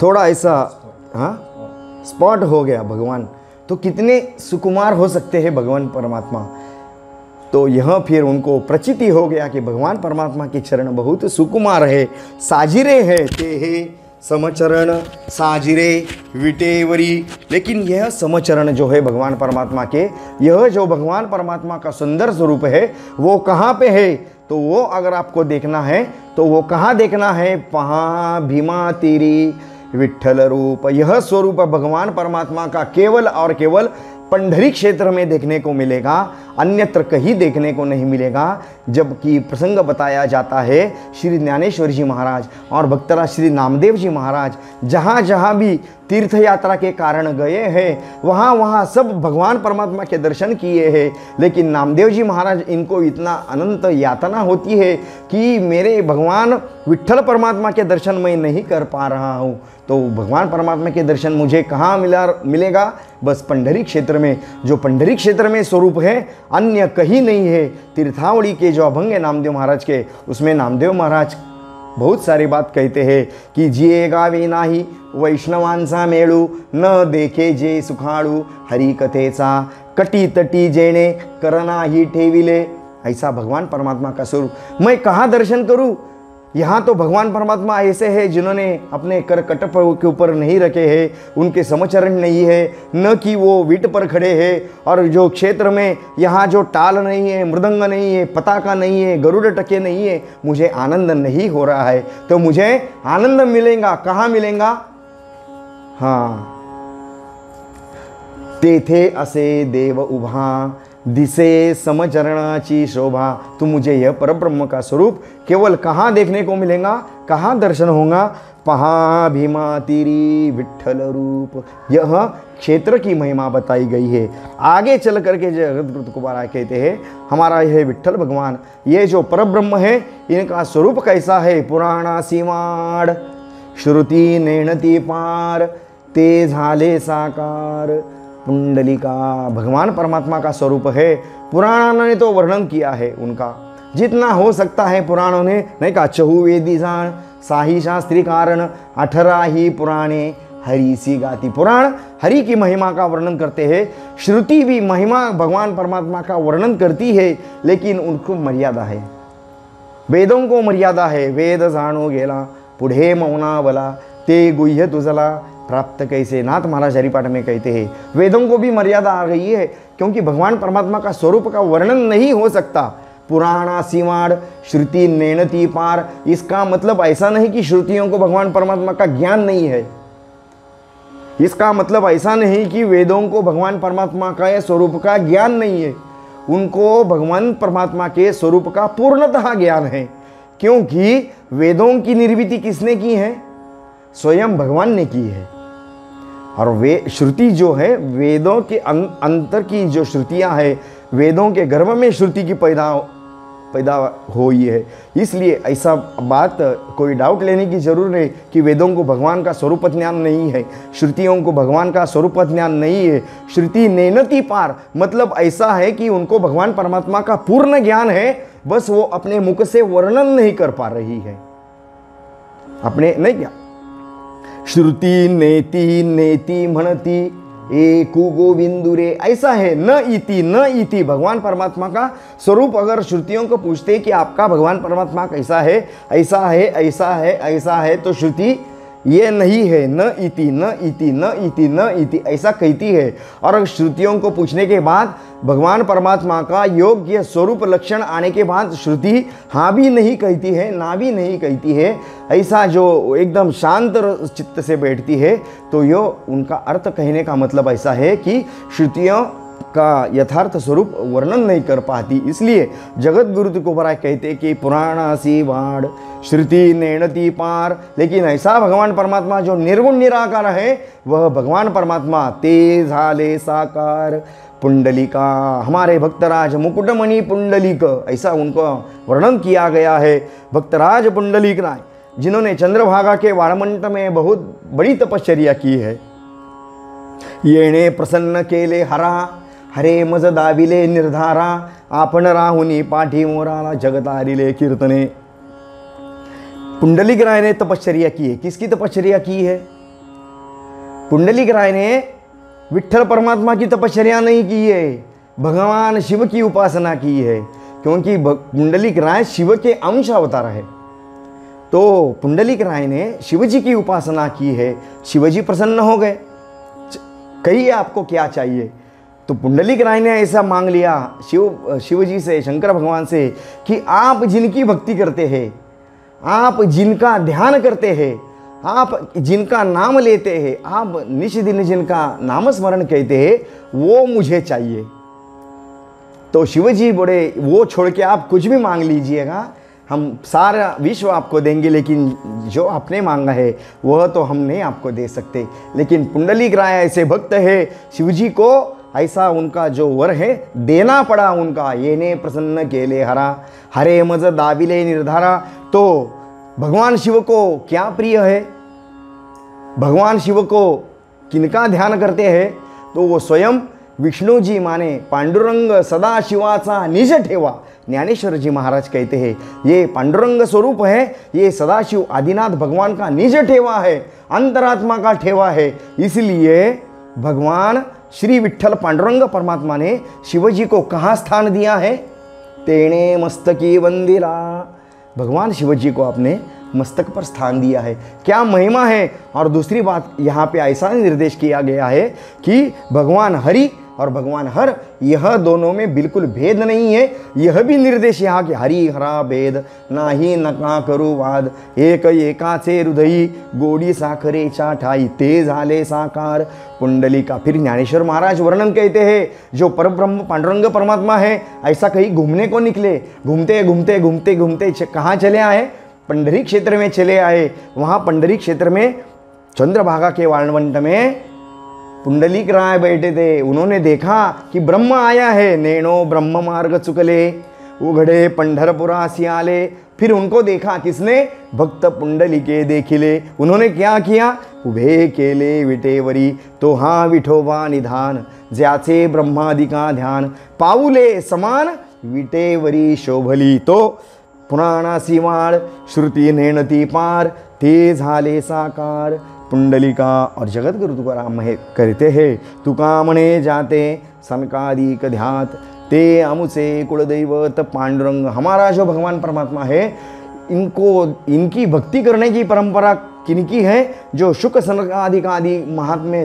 थोड़ा ऐसा स्पॉट हो गया भगवान। तो कितने सुकुमार हो सकते हैं भगवान परमात्मा। तो यह फिर उनको प्रचिति हो गया कि भगवान परमात्मा के चरण बहुत सुकुमार है, साजिरे है ते हे समचरण साजिरे विटेवरी। लेकिन यह समचरण जो है भगवान परमात्मा के, यह जो भगवान परमात्मा का सुंदर स्वरूप है वो कहाँ पे है? तो वो अगर आपको देखना है तो वो कहाँ देखना है? पहा भीमा तेरी विठ्ठल रूप। यह स्वरूप भगवान परमात्मा का केवल और केवल पंढरी क्षेत्र में देखने को मिलेगा, अन्यत्र कहीं देखने को नहीं मिलेगा। जबकि प्रसंग बताया जाता है श्री ज्ञानेश्वर जी महाराज और भक्तराज श्री नामदेव जी महाराज जहाँ जहाँ भी तीर्थ यात्रा के कारण गए हैं वहाँ वहाँ सब भगवान परमात्मा के दर्शन किए हैं। लेकिन नामदेव जी महाराज इनको इतना अनंत यातना होती है कि मेरे भगवान विट्ठल परमात्मा के दर्शन मैं नहीं कर पा रहा हूँ, तो भगवान परमात्मा के दर्शन मुझे कहाँ मिलेगा? बस पंढरी क्षेत्र में। जो पंढरी क्षेत्र में स्वरूप है अन्य कहीं नहीं है। तीर्थावली के जो अभंग है नामदेव महाराज के, उसमें नामदेव महाराज बहुत सारी बात कहते हैं कि जिये गावे नाही वैष्णवांचा मेळू, न देखे जे सुखाळू हरी कथेचा, कटी तटी जेणे करना ही ठेविले। ऐसा भगवान परमात्मा का स्वरूप। मैं कहाँ दर्शन करूँ? यहाँ तो भगवान परमात्मा ऐसे हैं जिन्होंने अपने कर कटप के ऊपर नहीं रखे हैं, उनके समचरण नहीं है, न कि वो वीट पर खड़े हैं। और जो क्षेत्र में यहाँ जो टाल नहीं है, मृदंग नहीं है, पताका नहीं है, गरुड़ टके नहीं है, मुझे आनंद नहीं हो रहा है। तो मुझे आनंद मिलेगा कहाँ मिलेगा? हाँ, तेथे असे देव उभा दिसे समचरणाची शोभा। तो मुझे यह परब्रह्म का स्वरूप केवल कहाँ देखने को मिलेगा, कहाँ दर्शन होगा? पहा भीमा तीरी विट्ठल रूप। यह क्षेत्र की महिमा बताई गई है। आगे चल करके जगत कुमार कहते हैं हमारा यह विट्ठल भगवान, ये जो परब्रह्म है इनका स्वरूप कैसा है? पुराणा सीमाड़ श्रुति नेणती पार, ते झाले साकार पुंडलिका। भगवान परमात्मा का स्वरूप है। पुराणों ने तो वर्णन किया है उनका जितना हो सकता है। पुराणों ने नहीं कहा चहुवेदी जान साही शास्त्री कारण 18 ही पुराणे हरि सी गाती। पुराण हरि की महिमा का वर्णन करते हैं, श्रुति भी महिमा भगवान परमात्मा का वर्णन करती है, लेकिन उनको मर्यादा है। वेदों को मर्यादा है। वेद जाणो गेला पुढे मौनावला, ते गुह्य तुझला प्राप्त कैसे। नाथ महाराज हरिपाठ में कहते हैं वेदों को भी मर्यादा आ गई है, क्योंकि भगवान परमात्मा का स्वरूप का वर्णन नहीं हो सकता। पुराणा सीमाड़ श्रुति नेणती पार, इसका मतलब ऐसा नहीं कि श्रुतियों को भगवान परमात्मा का ज्ञान नहीं है। इसका मतलब ऐसा नहीं कि वेदों को भगवान परमात्मा का या स्वरूप का ज्ञान नहीं है। उनको भगवान परमात्मा के स्वरूप का पूर्णतः ज्ञान है, क्योंकि वेदों की निर्मिति किसने की है? स्वयं भगवान ने की है। और वे श्रुति जो है वेदों के अंतर की जो श्रुतियां है, वेदों के गर्भ में श्रुति की पैदा हुई है। इसलिए ऐसा बात कोई डाउट लेने की जरूरत नहीं कि वेदों को भगवान का स्वरूप ज्ञान नहीं है, श्रुतियों को भगवान का स्वरूप ज्ञान नहीं है। श्रुति नेणती पार मतलब ऐसा है कि उनको भगवान परमात्मा का पूर्ण ज्ञान है, बस वो अपने मुख से वर्णन नहीं कर पा रही है। अपने नहीं क्या श्रुति नेति नेति म्हणती एकु गोविंदुरे, ऐसा है। न इति भगवान परमात्मा का स्वरूप अगर श्रुतियों को पूछते कि आपका भगवान परमात्मा कैसा है, ऐसा है ऐसा है ऐसा है, तो श्रुति ये नहीं है। न इति न इति न इति न इति ऐसा कहती है। और श्रुतियों को पूछने के बाद भगवान परमात्मा का योग्य स्वरूप लक्षण आने के बाद श्रुति हाँ भी नहीं कहती है, ना भी नहीं कहती है। ऐसा जो एकदम शांत चित्त से बैठती है, तो यो उनका अर्थ कहने का मतलब ऐसा है कि श्रुतियों का यथार्थ स्वरूप वर्णन नहीं कर पाती। इसलिए जगत गुरु तुकोबराय कहते कि पुराणा सी वाड़ श्रुति नेणती पार। लेकिन ऐसा भगवान परमात्मा जो निर्गुण निराकार है, वह भगवान परमात्मा ते झाले साकार पुंडलिका। हमारे भक्तराज मुकुटमणि पुंडलिक, ऐसा उनको वर्णन किया गया है। भक्तराज पुंडलिक राय जिन्होंने चंद्रभागा के वाळवंट में बहुत बड़ी तपश्चर्या की है। येणे प्रसन्न केले हरा, हरे मज दाविले निर्धारा, आपण राहुनी पाठी मोराला जगतारिले कीर्तने। पुंडलिक राय ने तपश्चर्या की है। किसकी तपश्चर्या की है? पुंडलिक राय ने विट्ठल परमात्मा की तपश्चर्या नहीं की है, भगवान शिव की उपासना की है, क्योंकि पुंडलिक राय शिव के अंश अवतार है। तो पुंडलिक राय ने शिवजी की उपासना की है, शिवजी प्रसन्न हो गए। कहिए आपको क्या चाहिए? तो पुंडलिक राय ने ऐसा मांग लिया शिवजी से, शंकर भगवान से, कि आप जिनकी भक्ति करते हैं, आप जिनका ध्यान करते हैं, आप जिनका नाम लेते हैं, आप निश दिन जिनका नाम स्मरण कहते हैं, वो मुझे चाहिए। तो शिवजी बोले वो छोड़ के आप कुछ भी मांग लीजिएगा, हम सारा विश्व आपको देंगे, लेकिन जो आपने मांगा है वह तो हम नहीं आपको दे सकते। लेकिन पुंडलिक राय ऐसे भक्त है, शिवजी को ऐसा उनका जो वर है देना पड़ा उनका। ये ने प्रसन्न केले हरा, हरे मज दाविले निर्धारा। तो भगवान शिव को क्या प्रिय है, भगवान शिव को किनका ध्यान करते हैं, तो वो स्वयं विष्णु जी माने पांडुरंग सदा शिवाचा निज ठेवा। ज्ञानेश्वर जी महाराज कहते हैं ये पांडुरंग स्वरूप है, ये सदाशिव आदिनाथ भगवान का निज ठेवा है, अंतरात्मा का ठेवा है। इसलिए भगवान श्री विठ्ठल पांडुरंग परमात्मा ने शिवजी को कहाँ स्थान दिया है, तेणे मस्तकी वंदिला। भगवान शिवजी को आपने मस्तक पर स्थान दिया है, क्या महिमा है। और दूसरी बात यहाँ पे ऐसा निर्देश किया गया है कि भगवान हरि और भगवान हर, यह दोनों में बिल्कुल भेद नहीं है। यह भी निर्देश यहाँ कि हरि हरा भेद नाही नका करू वाद, एक एकाचे हृदयी गोडी साखरेच्या ठाई ते झाले साकार पुंडलिका। फिर ज्ञानेश्वर महाराज वर्णन कहते हैं, जो परब्रह्म पांडुरंग परमात्मा है ऐसा कहीं घूमने को निकले, घूमते घूमते घूमते घूमते कहाँ चले आए, पंडरी क्षेत्र में चले आए। वहाँ पंडरी क्षेत्र में चंद्रभागा के वाणवंट में पुंडलिक राय बैठे थे। उन्होंने देखा कि ब्रह्म आया है, नैनो ब्रह्म मार्ग चुकले उघड़े पंढरपुरासी आले। फिर उनको देखा किसने, भक्त पुंडलिके देखिले। उन्होंने क्या किया, उभे केले विटेवरी तो हाँ विठोबा निधान, ज्याचे ब्रह्मादिका ध्यान पाऊले समान विटेवरी शोभली। तो पुराणासी वाळ श्रुती नेणती पार ते झाले साकार पुंडलिका। और जगत गुरु तुकाराम करते हैं, तुका म्हणे जाते सनकादिक ध्यात ते अमुचे कुलदैवत पांडुरंग। हमारा जो भगवान परमात्मा है, इनकी भक्ति करने की परंपरा किनकी है, जो शुक सनकादिक आदि महात्म्य,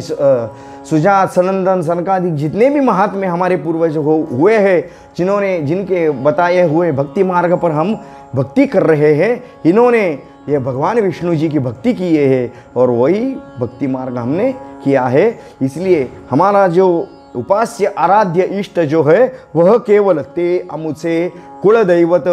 सुजात सनंदन सनकादिक जितने भी महात्म्य हमारे पूर्वज हुए हैं, जिनके बताए हुए भक्ति मार्ग पर हम भक्ति कर रहे हैं, इन्होंने ये भगवान विष्णु जी की भक्ति की है और वही भक्ति मार्ग हमने किया है। इसलिए हमारा जो उपास्य आराध्य इष्ट जो है वह केवल ते अमुचे कुलदैवत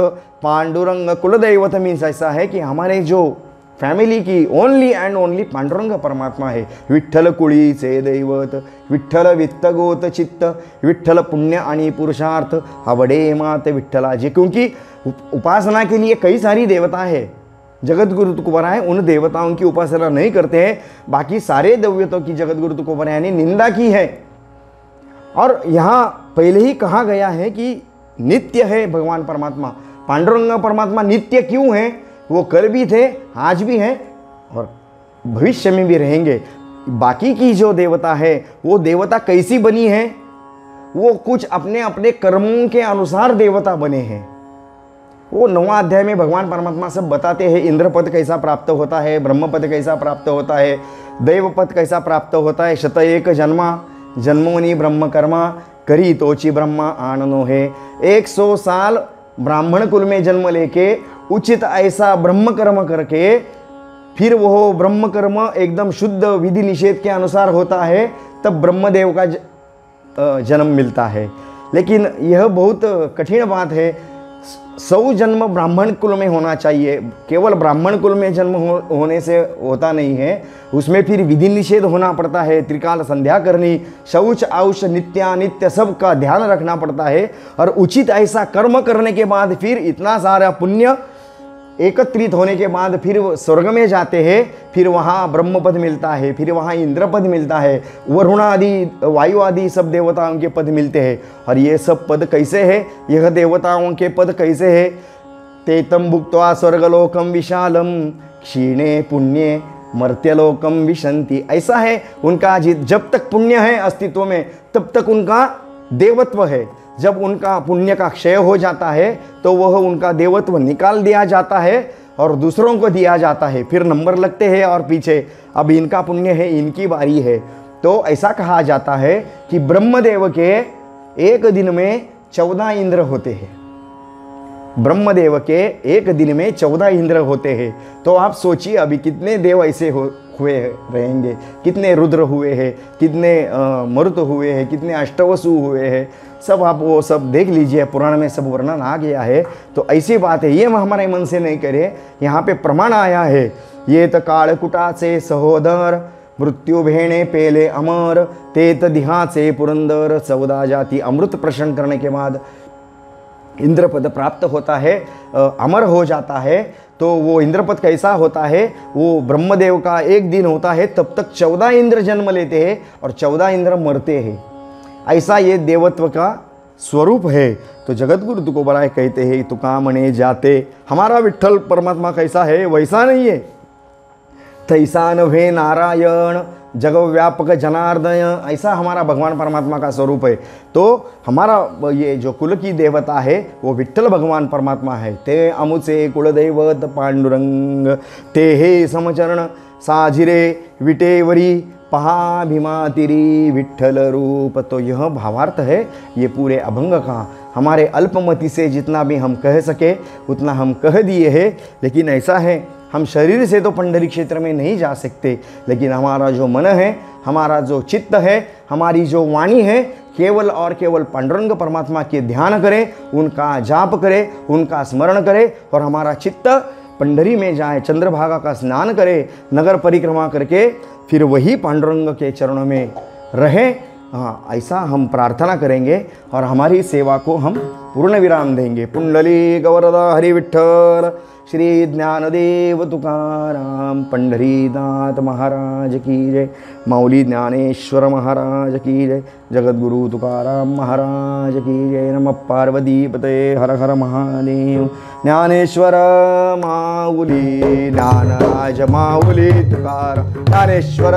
पांडुरंग। कुलदैवत मीन्स ऐसा है कि हमारे जो फैमिली की ओनली एंड ओनली पांडुरंग परमात्मा है। विठ्ठल कुळीचे दैवत, विठ्ठल वित्तगोत चित्त, विठ्ठल पुण्य आणि पुरुषार्थ आवडे मात विठ्ठलाजी। क्योंकि उपासना के लिए कई सारी देवता है, जगत गुरु तुकोबराय उन देवताओं की उपासना नहीं करते हैं, बाकी सारे देवताओं की जगत गुरु तुकोबराय ने निंदा की है। और यहाँ पहले ही कहा गया है कि नित्य है भगवान परमात्मा। पांडुरंग परमात्मा नित्य क्यों है, वो कल भी थे, आज भी हैं और भविष्य में भी रहेंगे। बाकी की जो देवता है वो देवता कैसी बनी है, वो कुछ अपने अपने कर्मों के अनुसार देवता बने हैं। वो 9वां अध्याय में भगवान परमात्मा सब बताते हैं, इंद्र पद कैसा प्राप्त होता है, ब्रह्म पद कैसा प्राप्त होता है, दैव पद कैसा प्राप्त होता है। 101 जन्मा जन्मोनि ब्रह्म कर्मा करी तोची ब्रह्मा आननो है। 100 साल ब्राह्मण कुल में जन्म लेके उचित ऐसा ब्रह्म कर्म करके फिर वो ब्रह्म कर्म एकदम शुद्ध विधि निषेध के अनुसार होता है, तब ब्रह्मदेव का जन्म मिलता है। लेकिन यह बहुत कठिन बात है, 100 जन्म ब्राह्मण कुल में होना चाहिए। केवल ब्राह्मण कुल में जन्म होने से होता नहीं है, उसमें फिर विधि निषेध होना पड़ता है, त्रिकाल संध्या करनी, शौच औच नित्यानित्य सब का ध्यान रखना पड़ता है। और उचित ऐसा कर्म करने के बाद फिर इतना सारा पुण्य एकत्रित होने के बाद फिर स्वर्ग में जाते हैं, फिर वहाँ ब्रह्म पद मिलता है, फिर वहाँ इंद्र पद मिलता है, वरुण आदि वायु आदि सब देवताओं के पद मिलते हैं। और ये सब पद कैसे है, यह देवताओं के पद कैसे है, तेतम भुक्त्वा स्वर्गलोकम विशालम क्षीणे पुण्ये मर्त्यलोकम विशंति। ऐसा है उनका, जब तक पुण्य है अस्तित्व में तब तक उनका देवत्व है। जब उनका पुण्य का क्षय हो जाता है तो वह उनका देवत्व निकाल दिया जाता है और दूसरों को दिया जाता है। फिर नंबर लगते हैं और पीछे अब इनका पुण्य है, इनकी बारी है। तो ऐसा कहा जाता है कि ब्रह्मदेव के एक दिन में 14 इंद्र होते हैं। ब्रह्मदेव के एक दिन में 14 इंद्र होते हैं। तो आप सोचिए अभी कितने देव ऐसे हुए रहेंगे, कितने रुद्र हुए हैं, कितने मरुत हुए हैं, कितने अष्टवसु हुए हैं, सब आप वो सब देख लीजिए, पुराण में सब वर्णन आ गया है। तो ऐसी बात है, ये हमारे मन से नहीं करे, यहाँ पे प्रमाण आया है। ये तो काळकुटाचे सहोदर मृत्यु भेणे पेले अमर, तेत दिहाचे पुरंदर, 14 जाति अमृत प्रशन करने के बाद इंद्रपद प्राप्त होता है, अमर हो जाता है। तो वो इंद्रपद कैसा होता है, वो ब्रह्मदेव का एक दिन होता है, तब तक 14 इंद्र जन्म लेते हैं और 14 इंद्र मरते हैं। ऐसा ये देवत्व का स्वरूप है। तो जगतगुरु तुकोबराय कहते हैं, तुका मने जाते, हमारा विठ्ठल परमात्मा कैसा है वैसा नहीं है। तैसा नभे नारायण जगव्यापक जनार्दन, ऐसा हमारा भगवान परमात्मा का स्वरूप है। तो हमारा ये जो कुल की देवता है वो विठ्ठल भगवान परमात्मा है। ते अमुचे कुलदैवत पांडुरंग, ते हे समचरण साजिरे विटेवरी, पहा भीमातिरी विठ्ठल रूप। तो यह भावार्थ है ये पूरे अभंग का। हमारे अल्पमति से जितना भी हम कह सके उतना हम कह दिए हैं। लेकिन ऐसा है, हम शरीर से तो पंढरी क्षेत्र में नहीं जा सकते, लेकिन हमारा जो मन है, हमारा जो चित्त है, हमारी जो वाणी है, केवल और केवल पांडुरंग परमात्मा के ध्यान करें, उनका जाप करें, उनका स्मरण करें और हमारा चित्त पंढरी में जाए, चंद्रभागा का स्नान करे, नगर परिक्रमा करके फिर वही पांडुरंग के चरणों में रहे। हाँ, ऐसा हम प्रार्थना करेंगे और हमारी सेवा को हम पूर्ण विराम देंगे। पुंडली गौरदा हरि विठ्ठल, श्री ज्ञानदेव तुकाराम, पंढरीनाथ महाराज की जय, माऊली ज्ञानेश्वर महाराज की जय, जगद्गुरु तुकाराम महाराज की जय। नमः पार्वती पते हर हर महादेव। ज्ञानेश्वर माऊली ज्ञानराज माऊली तुकाराम, ज्ञानेश्वर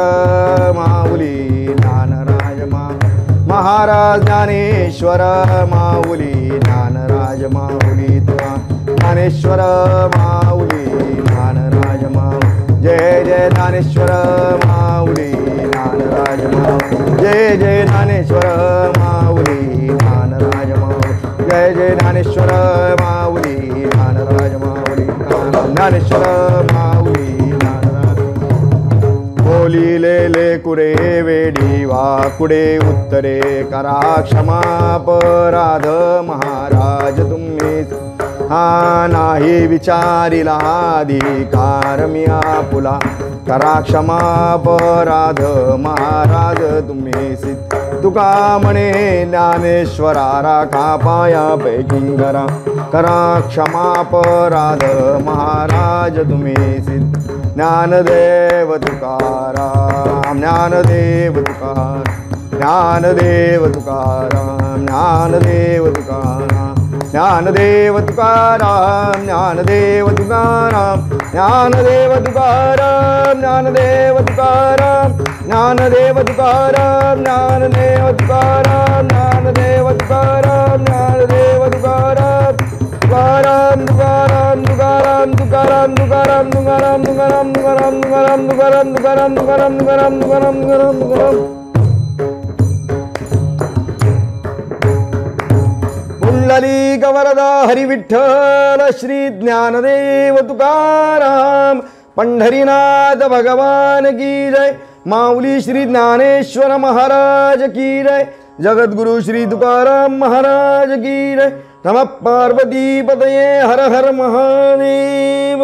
माऊली ज्ञानराज महाराज, ज्ञानेश्वर माऊली ज्ञानराज माऊली तुकाराम, ज्ञानेश्वर माऊली ज्ञानराज माऊली। जय जय ज्ञानेश्वर माऊली ज्ञानराज माऊली, जय जय ज्ञानेश्वर माऊली ज्ञानराज माऊली, जय जय ज्ञानेश्वर माऊली ज्ञानराज माऊली, ज्ञानेश्वर माऊली ज्ञानराज। बोली ले कुरे वेडी वाकुडे उत्तरे, करा क्षमा अपराध महाराज तुम्ही, हा नाही विचारिला अधिकार मी आपुला, करा क्षमा अपराध महाराज तुम्ही सिद्ध। तुका म्हणे ज्ञानेश्वरा राखा पायापैकी करा, करा क्षमा अपराध महाराज तुम्ही सिद्ध। ज्ञानदेव तुकाराम, ज्ञानदेव तुकाराम, ज्ञानदेव तुकाराम, ज्ञानदेव तुकाराम, ज्ञानदेव तुकाराम, ज्ञानदेव तुकाराम, ज्ञानदेव तुकाराम, ज्ञानदेव तुकाराम, ज्ञानदेव तुकाराम, ज्ञानदेव तुकाराम, ज्ञानदेव तुकाराम, ज्ञानदेव तुकाराम, तुकाराम तुकाराम तुकाराम तुकाराम तुकाराम तुकाराम तुकाराम तुकाराम तुकाराम तुकाराम तुकाराम तुकाराम तुकाराम तुकाराम तुकाराम तुकाराम। पुंडली गवरदा हरि विठ्ठल, श्री ज्ञानदेव तुकाराम, पंढरीनाथ भगवान की जय, माऊली श्री ज्ञानेश्वर महाराज की जय, जगद्गुरु श्री तुकाराम महाराज की जय। नमः पार्वती पतये हर हर महादेव।